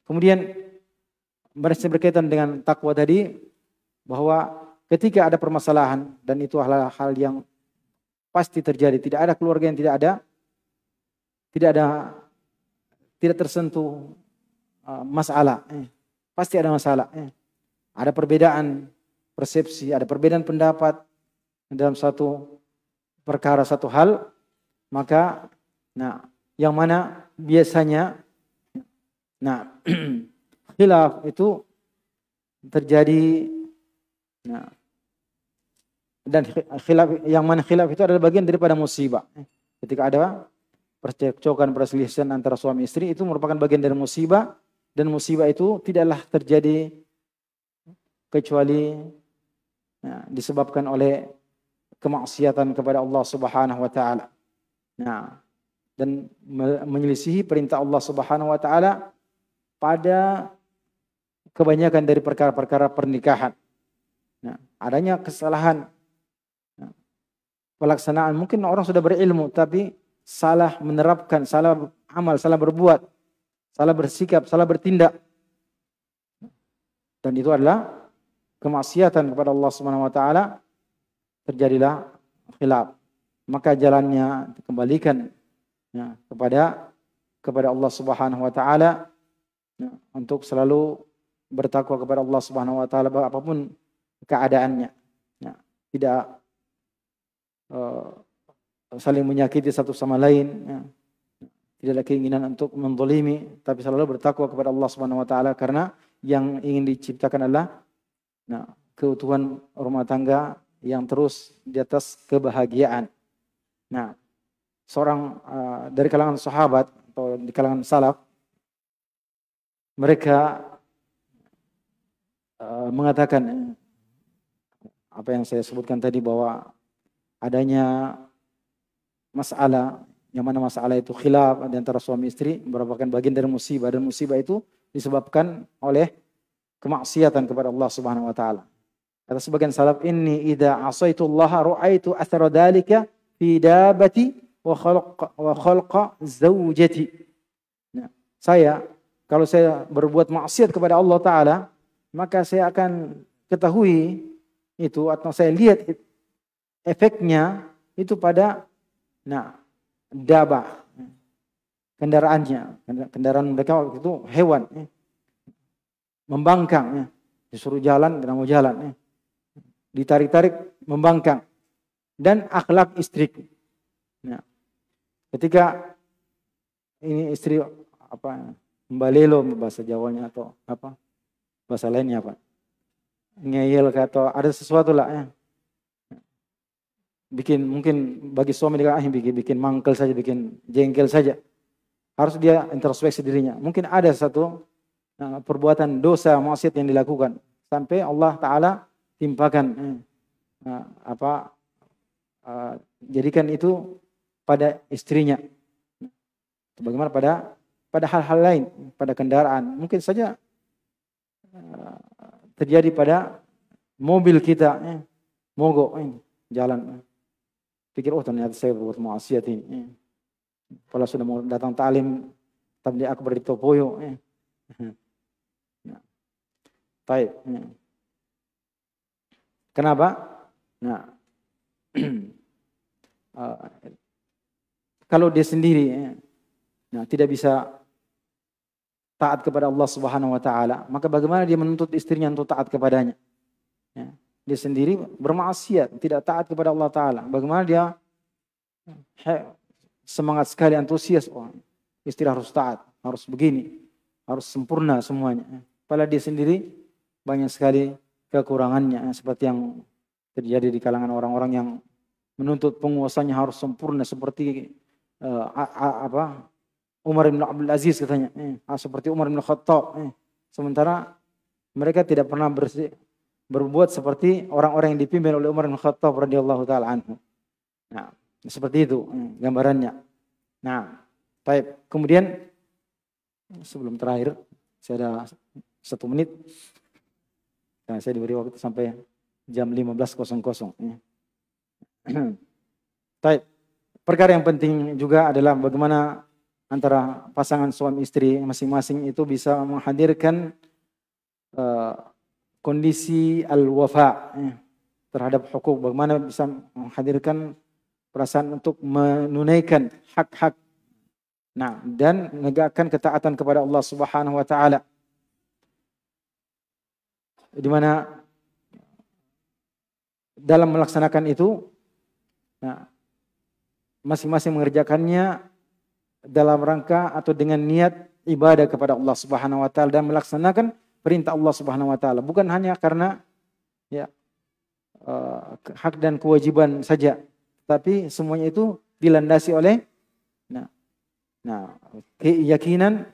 kemudian berkaitan dengan takwa tadi, bahwa ketika ada permasalahan, dan itu hal yang pasti terjadi, tidak ada keluarga yang tidak tersentuh masalah. Pasti ada masalah. Ada perbedaan persepsi, ada perbedaan pendapat dalam satu perkara, satu hal, maka yang mana biasanya khilaf itu terjadi, dan khilaf itu adalah bagian daripada musibah. Ketika ada percekcokan, perselisihan antara suami istri, itu merupakan bagian dari musibah, dan musibah itu tidaklah terjadi kecuali disebabkan oleh kemaksiatan kepada Allah Subhanahu wa taala. Nah, dan menyelisihi perintah Allah Subhanahu wa taala pada kebanyakan dari perkara-perkara pernikahan. Nah, adanya kesalahan pelaksanaan, mungkin orang sudah berilmu tapi salah menerapkan, salah amal, salah berbuat, salah bersikap, salah bertindak, dan itu adalah kemaksiatan kepada Allah Subhanahu wa taala, terjadilah khilaf. Maka jalannya dikembalikan kepada Allah Subhanahu wa taala, untuk selalu bertakwa kepada Allah Subhanahu wa taala apapun keadaannya. Tidak saling menyakiti satu sama lain, tidak ada keinginan untuk menzalimi, tapi selalu bertakwa kepada Allah Subhanahu wa taala, karena yang ingin diciptakan adalah keutuhan rumah tangga yang terus di atas kebahagiaan. Nah, seorang dari kalangan sahabat atau di kalangan salaf, mereka mengatakan apa yang saya sebutkan tadi, bahwa adanya masalah, yang mana masalah itu khilaf di antara suami istri, merupakan bagian dari musibah, dan musibah itu disebabkan oleh kemaksiatan kepada Allah Subhanahu wa taala. Kata sebagian salaf, inni idza asaitullaha ra'aitu athara dzalika fi dabati wa khalqa zawjati. Nah, kalau saya berbuat maksiat kepada Allah taala, maka saya akan ketahui itu, atau saya lihat efeknya itu pada dabah, kendaraannya, kendaraan mereka waktu itu hewan, membangkang, disuruh jalan tidak mau jalan, ditarik-tarik membangkang, dan akhlak istri. Nah, ketika ini istri membalelo bahasa Jawanya atau Bahasa lainnya apa? Ngeyel atau ada sesuatu lah ya. Mungkin bagi suami dia bikin mangkel saja, bikin jengkel saja. Harus dia introspeksi dirinya. Mungkin ada satu perbuatan dosa maksiat yang dilakukan sampai Allah Taala timpakan jadikan itu pada istrinya. Bagaimana pada hal-hal lain, pada kendaraan. Mungkin saja terjadi pada mobil kita, mogok jalan. Pikir, oh ternyata saya berbuat maksiat ini. Kalau sudah mau datang tabligh akbar di Topoyo. Baik. Kenapa? Nah, kalau dia sendiri tidak bisa taat kepada Allah Subhanahu wa taala, maka bagaimana dia menuntut istrinya untuk taat kepadanya? Ya. Dia sendiri bermaksiat, tidak taat kepada Allah taala. Bagaimana dia semangat sekali, antusias, oh, istri harus taat, harus begini, harus sempurna semuanya. Padahal dia sendiri banyak sekali kekurangannya, seperti yang terjadi di kalangan orang-orang yang menuntut penguasanya harus sempurna seperti Umar bin Abdul Aziz katanya, seperti Umar bin Khattab. Sementara mereka tidak pernah berbuat seperti orang-orang yang dipimpin oleh Umar bin Khattab radhiyallahu taala anhu. Nah, seperti itu gambarannya. Nah, baik. Kemudian sebelum terakhir, saya ada 1 menit. Nah, saya diberi waktu sampai jam 15.00. Baik. Perkara yang penting juga adalah bagaimana antara pasangan suami istri masing-masing itu bisa menghadirkan kondisi al-wafa terhadap hukuk. Bagaimana bisa menghadirkan perasaan untuk menunaikan hak-hak. Nah, dan menegakkan ketaatan kepada Allah Subhanahu wa taala. Di mana dalam melaksanakan itu masing-masing mengerjakannya dalam rangka atau dengan niat ibadah kepada Allah Subhanahu wa taala dan melaksanakan perintah Allah Subhanahu wa taala, bukan hanya karena hak dan kewajiban saja, tapi semuanya itu dilandasi oleh keyakinan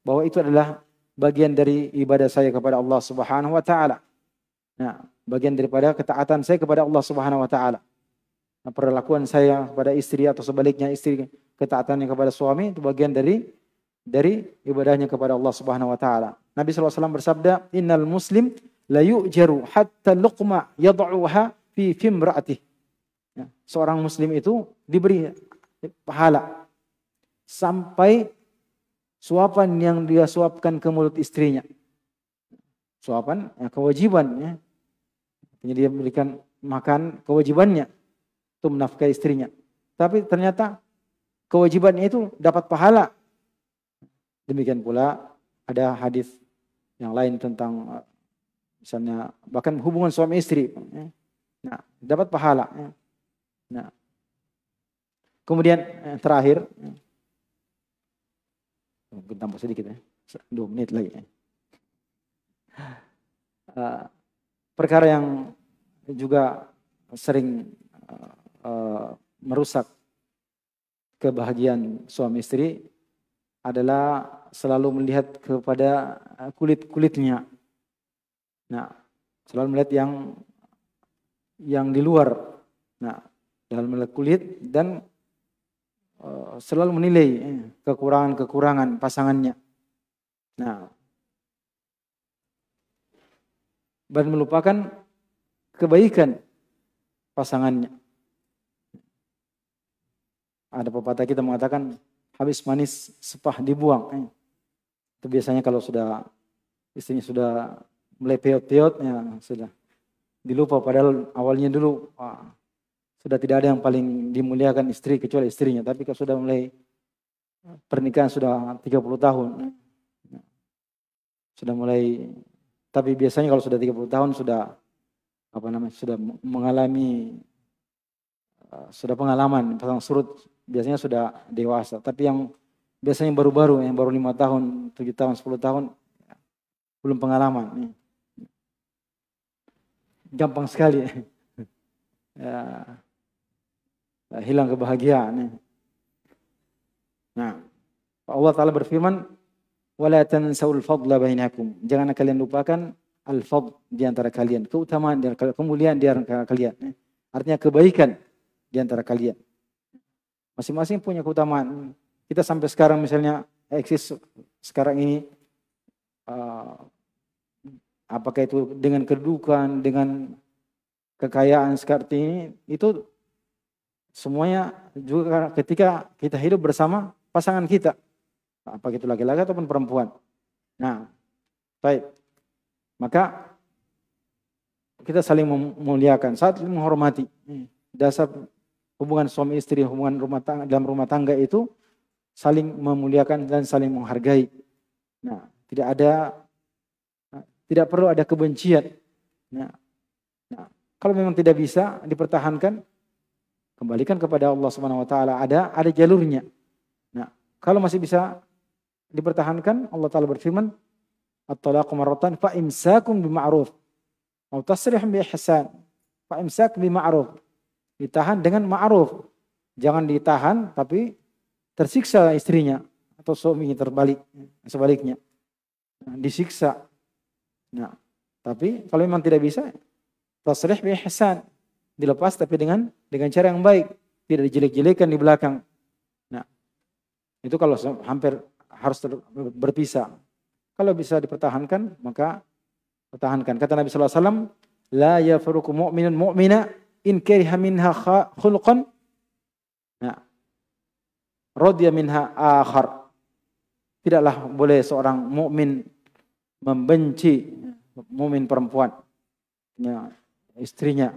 bahwa itu adalah bagian dari ibadah saya kepada Allah Subhanahu wa taala. Nah, bagian daripada ketaatan saya kepada Allah Subhanahu wa taala. Nah, perlakuan saya kepada istri atau sebaliknya istri ketaatannya kepada suami itu bagian dari ibadahnya kepada Allah Subhanahu wa taala. Nabi SAW bersabda, "Innal muslim la yu'jaru hatta luqma yad'uha fi imra'atihi." Ya, seorang muslim itu diberi pahala sampai suapan yang dia suapkan ke mulut istrinya. Suapan kewajiban ya. Dia memberikan makan kewajibannya untuk menafkahi istrinya. Tapi ternyata kewajibannya itu dapat pahala. Demikian pula ada hadis yang lain tentang misalnya bahkan hubungan suami istri. Nah, dapat pahala. Nah, kemudian terakhir, mungkin tambah sedikit 2 menit lagi. Perkara yang juga sering merusak kebahagiaan suami istri adalah selalu melihat kepada kulit-kulitnya. Nah, selalu melihat yang di luar. Nah, dalam melihat kulit dan selalu menilai kekurangan-kekurangan pasangannya. Nah, dan melupakan kebaikan pasangannya. Ada pepatah kita mengatakan habis manis sepah dibuang. Itu biasanya kalau sudah istrinya sudah mulai peot-peot ya sudah dilupa, padahal awalnya dulu sudah tidak ada yang paling dimuliakan istri kecuali istrinya, tapi kalau sudah mulai pernikahan sudah 30 tahun sudah mulai, tapi biasanya kalau sudah 30 tahun sudah sudah mengalami sudah pengalaman pasang surut, biasanya sudah dewasa. Tapi yang biasanya baru-baru yang baru 5 tahun, 7 tahun, 10 tahun belum pengalaman. Gampang sekali. Ya, hilang kebahagiaan. Nah, Allah Ta'ala berfirman, wala tansaul fadla bainakum. Jangan kalian lupakan al-fadl di antara kalian, keutamaan di antara kemuliaan di antara kalian. Artinya kebaikan di antara kalian. Masing-masing punya keutamaan. Kita sampai sekarang misalnya eksis sekarang ini, apakah itu dengan kedudukan, dengan kekayaan seperti ini, itu semuanya juga ketika kita hidup bersama pasangan kita, apakah itu laki-laki ataupun perempuan. Nah, baik. Maka kita saling memuliakan, saling menghormati. Dasar hubungan suami istri, hubungan rumah tangga, dalam rumah tangga itu saling memuliakan dan saling menghargai. Nah, tidak perlu ada kebencian. Nah, kalau memang tidak bisa dipertahankan, kembalikan kepada Allah Subhanahu wa taala, ada jalurnya. Nah, kalau masih bisa dipertahankan, Allah Taala berfirman, at-talaqu marratan fa imsakum bima'ruf atau tasrih bi ihsan. Fa imsak bima'ruf. Ditahan dengan ma'ruf. Jangan ditahan tapi tersiksa istrinya atau suaminya sebaliknya. Nah, disiksa. Nah, tapi kalau memang tidak bisa, tasrih bi ihsan, dilepas tapi dengan cara yang baik, tidak dijelek-jelekan di belakang. Nah, itu kalau hampir harus berpisah. Kalau bisa dipertahankan, maka pertahankan. Kata Nabi sallallahu alaihi wasallam, la yafruqu mu'minun mu'mina in kariha minha khuluqan, nah, radiya minha akhar. Tidaklah boleh seorang mukmin membenci mukmin perempuan, ya, istrinya.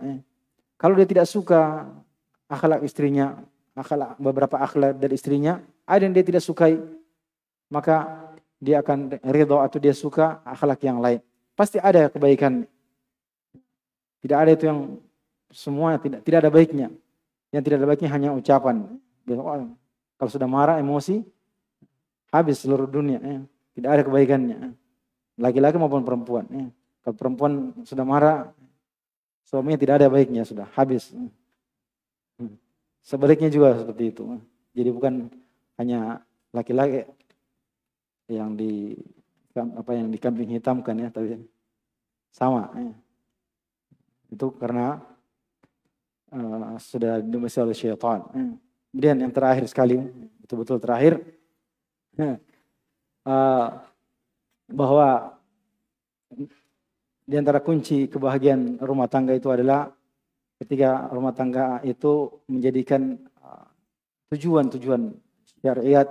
Kalau dia tidak suka akhlak istrinya, beberapa akhlak dari istrinya, ada yang dia tidak sukai, maka dia akan ridho atau dia suka akhlak yang lain. Pasti ada kebaikan. Tidak ada itu yang semua tidak ada baiknya. Yang tidak ada baiknya hanya ucapan. Kalau sudah marah, emosi, habis seluruh dunia. Tidak ada kebaikannya. Laki-laki maupun perempuan. Kalau perempuan sudah marah, suaminya tidak ada baiknya, sudah habis. Sebaliknya juga seperti itu. Jadi bukan hanya laki-laki yang dikambing hitamkan ya, tapi sama. Itu karena sudah dimasuki oleh syaitan. Kemudian yang terakhir sekali, betul-betul terakhir, bahwa di antara kunci kebahagiaan rumah tangga itu adalah ketika rumah tangga itu menjadikan tujuan-tujuan syariat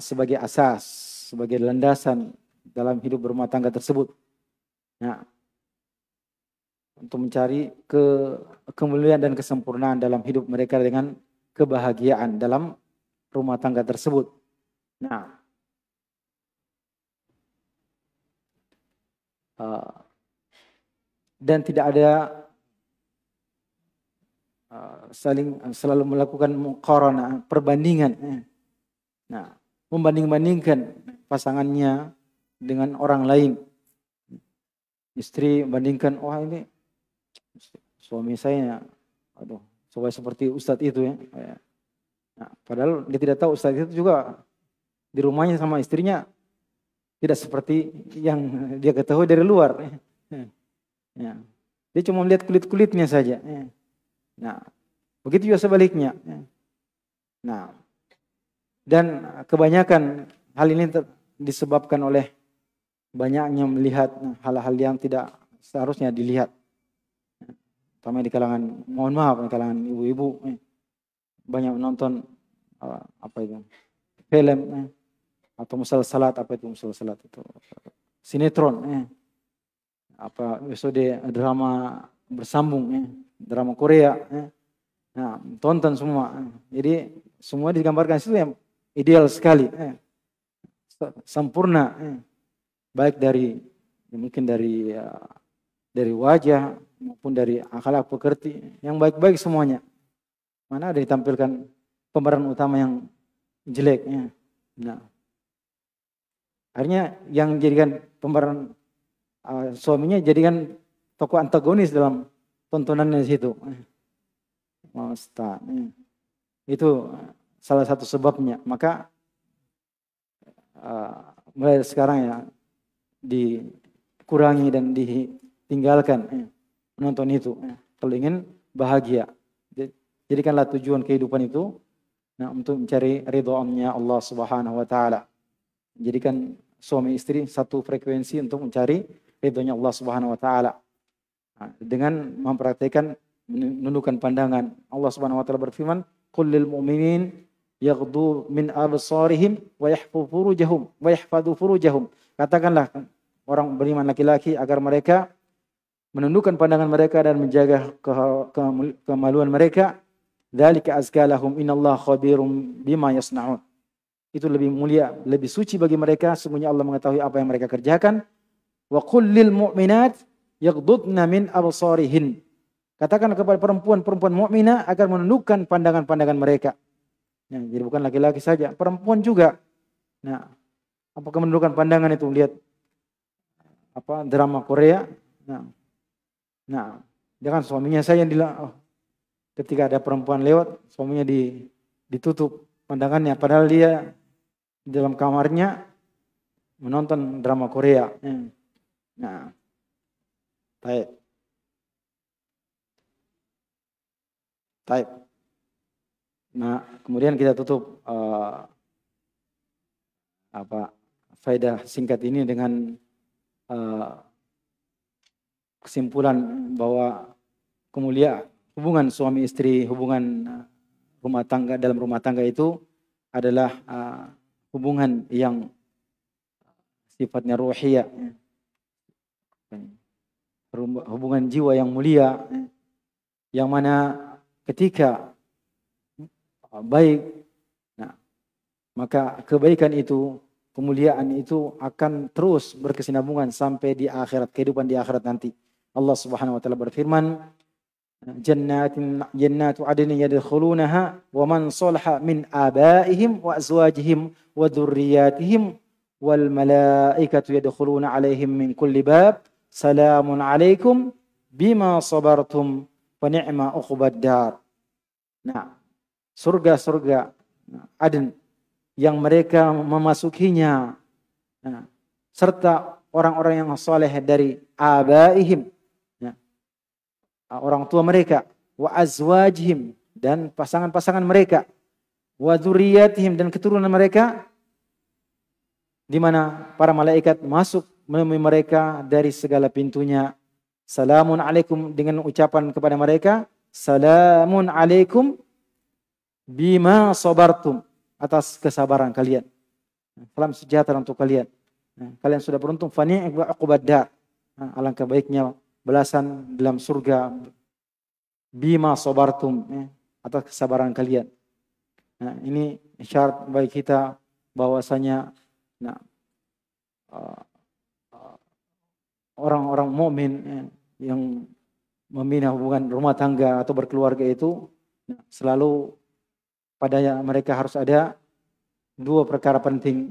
sebagai asas, sebagai landasan dalam hidup berumah tangga tersebut. Nah, untuk mencari kemuliaan dan kesempurnaan dalam hidup mereka dengan kebahagiaan dalam rumah tangga tersebut. Nah, dan tidak ada selalu melakukan muqaranah, perbandingan. Nah, membanding-bandingkan pasangannya dengan orang lain. Istri bandingkan, wah ini suami saya, aduh, seperti ustadz itu ya. Nah, padahal dia tidak tahu ustadz itu juga di rumahnya sama istrinya tidak seperti yang dia ketahui dari luar. Ya. Dia cuma melihat kulit-kulitnya saja. Nah, begitu juga sebaliknya. Nah, dan kebanyakan hal ini disebabkan oleh banyaknya melihat hal-hal yang tidak seharusnya dilihat. Terutama di kalangan, mohon maaf, di kalangan ibu-ibu. Banyak menonton film atau musalsalat, musalsalat itu sinetron, episode drama bersambung, drama Korea. Nah, tonton semua. Jadi semua digambarkan itu yang ideal sekali, sempurna, baik dari mungkin dari wajah maupun dari akhlak pekerti yang baik-baik semuanya. Mana ada ditampilkan pemeran utama yang jelek. Nah, Akhirnya yang jadikan pemeran suaminya jadikan tokoh antagonis dalam tontonannya di situ. Ustaz. Itu salah satu sebabnya. Maka mulai sekarang ya dikurangi dan ditinggalkan menonton itu. Kalau ingin bahagia, jadikanlah tujuan kehidupan itu untuk mencari ridhonya Allah Subhanahu wa taala. Jadikan suami istri satu frekuensi untuk mencari ridhonya Allah Subhanahu wa taala. Dengan mempraktikkan menundukkan pandangan. Allah Subhanahu wa taala berfirman, "Qul lil mu'minin yaghdu min absarihim wa yahfadhu furujahum." Katakanlah orang beriman laki-laki agar mereka menundukkan pandangan mereka dan menjaga kemaluan mereka. Dzalika azka lahum innallaha khabirum bima yasnaun. Itu lebih mulia, lebih suci bagi mereka, sesungguhnya Allah mengetahui apa yang mereka kerjakan. Wa qul lil mu'minat yaghdudna min absarihin. Katakan kepada perempuan-perempuan mukminah agar menundukkan pandangan-pandangan mereka. Ya, jadi bukan laki-laki saja, perempuan juga. Nah, apakah menundukkan pandangan itu lihat drama Korea? Nah, jangan suaminya saya yang ketika ada perempuan lewat, suaminya ditutup pandangannya, padahal dia di dalam kamarnya menonton drama Korea. Nah, baik. Nah, kemudian kita tutup faedah singkat ini dengan kesimpulan bahwa kemuliaan hubungan suami istri, hubungan rumah tangga dalam rumah tangga itu adalah hubungan yang sifatnya ruhiyah, hubungan jiwa yang mulia, yang mana ketika baik, maka kebaikan itu, kemuliaan itu akan terus berkesinambungan sampai di akhirat, kehidupan di akhirat nanti. Allah Subhanahu wa taala berfirman, jannatu adnin yadkhulunaha wa man salaha min abaihim wa azwajihim wa dzurriyyatihim wal malaikatu yadkhuluna alaihim min kulli bab salamun alaikum bima sabartum wa ni'ma uqbad dar. Nah, surga-surga Aden yang mereka memasukinya, serta orang-orang yang saleh dari abaihim, orang tua mereka, wa azwajihim, dan pasangan-pasangan mereka, wa dzurriyyatihim, dan keturunan mereka, di mana para malaikat masuk menemui mereka dari segala pintunya. Salamun alaikum, dengan ucapan kepada mereka, salamun alaikum bima sabartum, atas kesabaran kalian. Salam sejahtera untuk kalian. Kalian sudah beruntung, fani'ma uqbad dar. Alangkah baiknya balasan dalam surga, bima sabartum, atas kesabaran kalian. Nah, ini syarat bagi kita bahwasanya orang-orang mukmin yang membina hubungan rumah tangga atau berkeluarga itu selalu padanya mereka harus ada dua perkara penting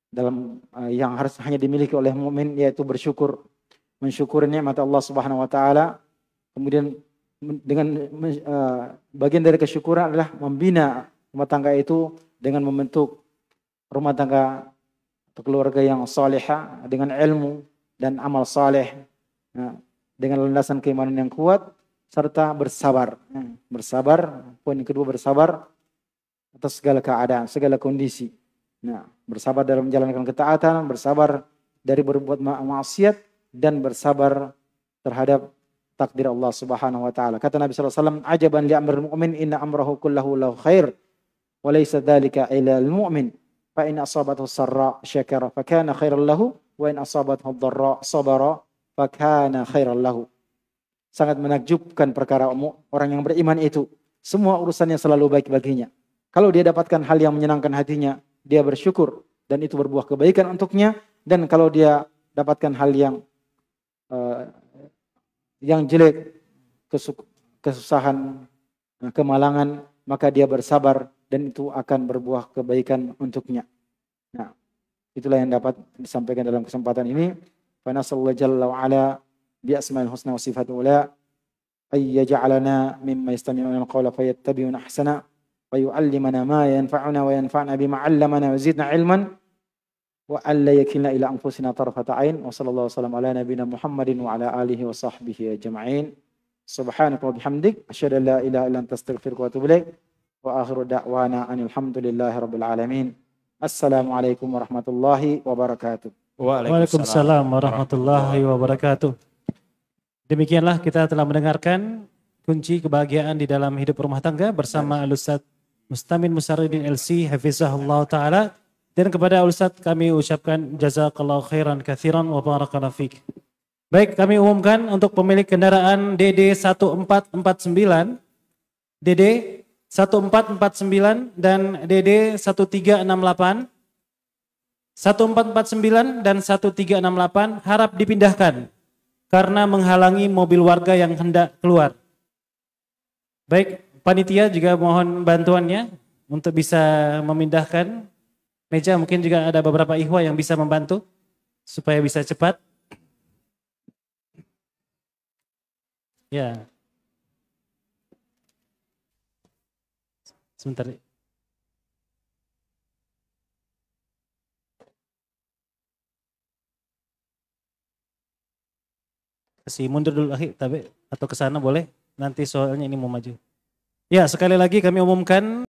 dalam yang harus hanya dimiliki oleh mukmin, yaitu bersyukur, mensyukuri nikmat Allah Subhanahu wa taala. Kemudian dengan bagian dari kesyukuran adalah membina rumah tangga itu dengan membentuk rumah tangga atau keluarga yang salihah dengan ilmu dan amal saleh, dengan landasan keimanan yang kuat, serta bersabar. Bersabar, poin kedua, bersabar atas segala keadaan, segala kondisi. Bersabar dalam menjalankan ketaatan, bersabar dari berbuat maksiat, dan bersabar terhadap takdir Allah Subhanahu wa taala. Kata Nabi sallallahu alaihi wasallam, "Ajaban li amril mu'min, inna amrahu kullahu lahu khair, wa laysa dzalika illa lil mu'min. Fa in asabathu sarra syakara fa kana khairan lahu, wa in asabathu dharra sabara fa kana khairan lahu." Sangat menakjubkan perkara orang yang beriman itu, semua urusannya selalu baik baginya. Kalau dia dapatkan hal yang menyenangkan hatinya, dia bersyukur dan itu berbuah kebaikan untuknya. Dan kalau dia dapatkan hal yang jelek, kesusahan, kemalangan, maka dia bersabar dan itu akan berbuah kebaikan untuknya. Nah, Itulah yang dapat disampaikan dalam kesempatan ini. Fa nasallahu jalla wa ala bi asma'il husna wa sifatil ula ay yaj'alana mimma yastami'una al-qawla fayattabi'una ahsana wa yu'allimana ma yanfa'una wa yanfa'na bima 'allamana wa zidna 'ilman wa alla yakilna ila anfusina tarfata 'ain wa sallallahu wasallam ala nabiyyina Muhammadin wa ala alihi wa sahbihi ajma'in. Subhanaka wa bihamdik asyhadu an la ilaha illa anta astaghfiruka wa atubu ilaik. Wa akhiru da'wana anil hamdulillahi rabbil alamin. Assalamualaikum warahmatullahi wabarakatuh. Waalaikumsalam warahmatullahi wabarakatuh. Demikianlah kita telah mendengarkan kunci kebahagiaan di dalam hidup rumah tangga bersama Al-Ustaz Mustamin Musaridin LC hafizahullah ta'ala. Dan kepada Al-Ustaz kami ucapkan jazakallahu khairan katsiran wa barakallahu fiik. Baik, kami umumkan untuk pemilik kendaraan DD 1449, DD 1449 dan DD 1368, 1449 dan 1368 harap dipindahkan karena menghalangi mobil warga yang hendak keluar. Baik, panitia juga mohon bantuannya untuk bisa memindahkan meja. Mungkin juga ada beberapa ikhwah yang bisa membantu supaya bisa cepat. Ya. Sebentar. Kasih mundur dulu tapi atau ke sana boleh. Nanti soalnya ini mau maju. Ya, sekali lagi kami umumkan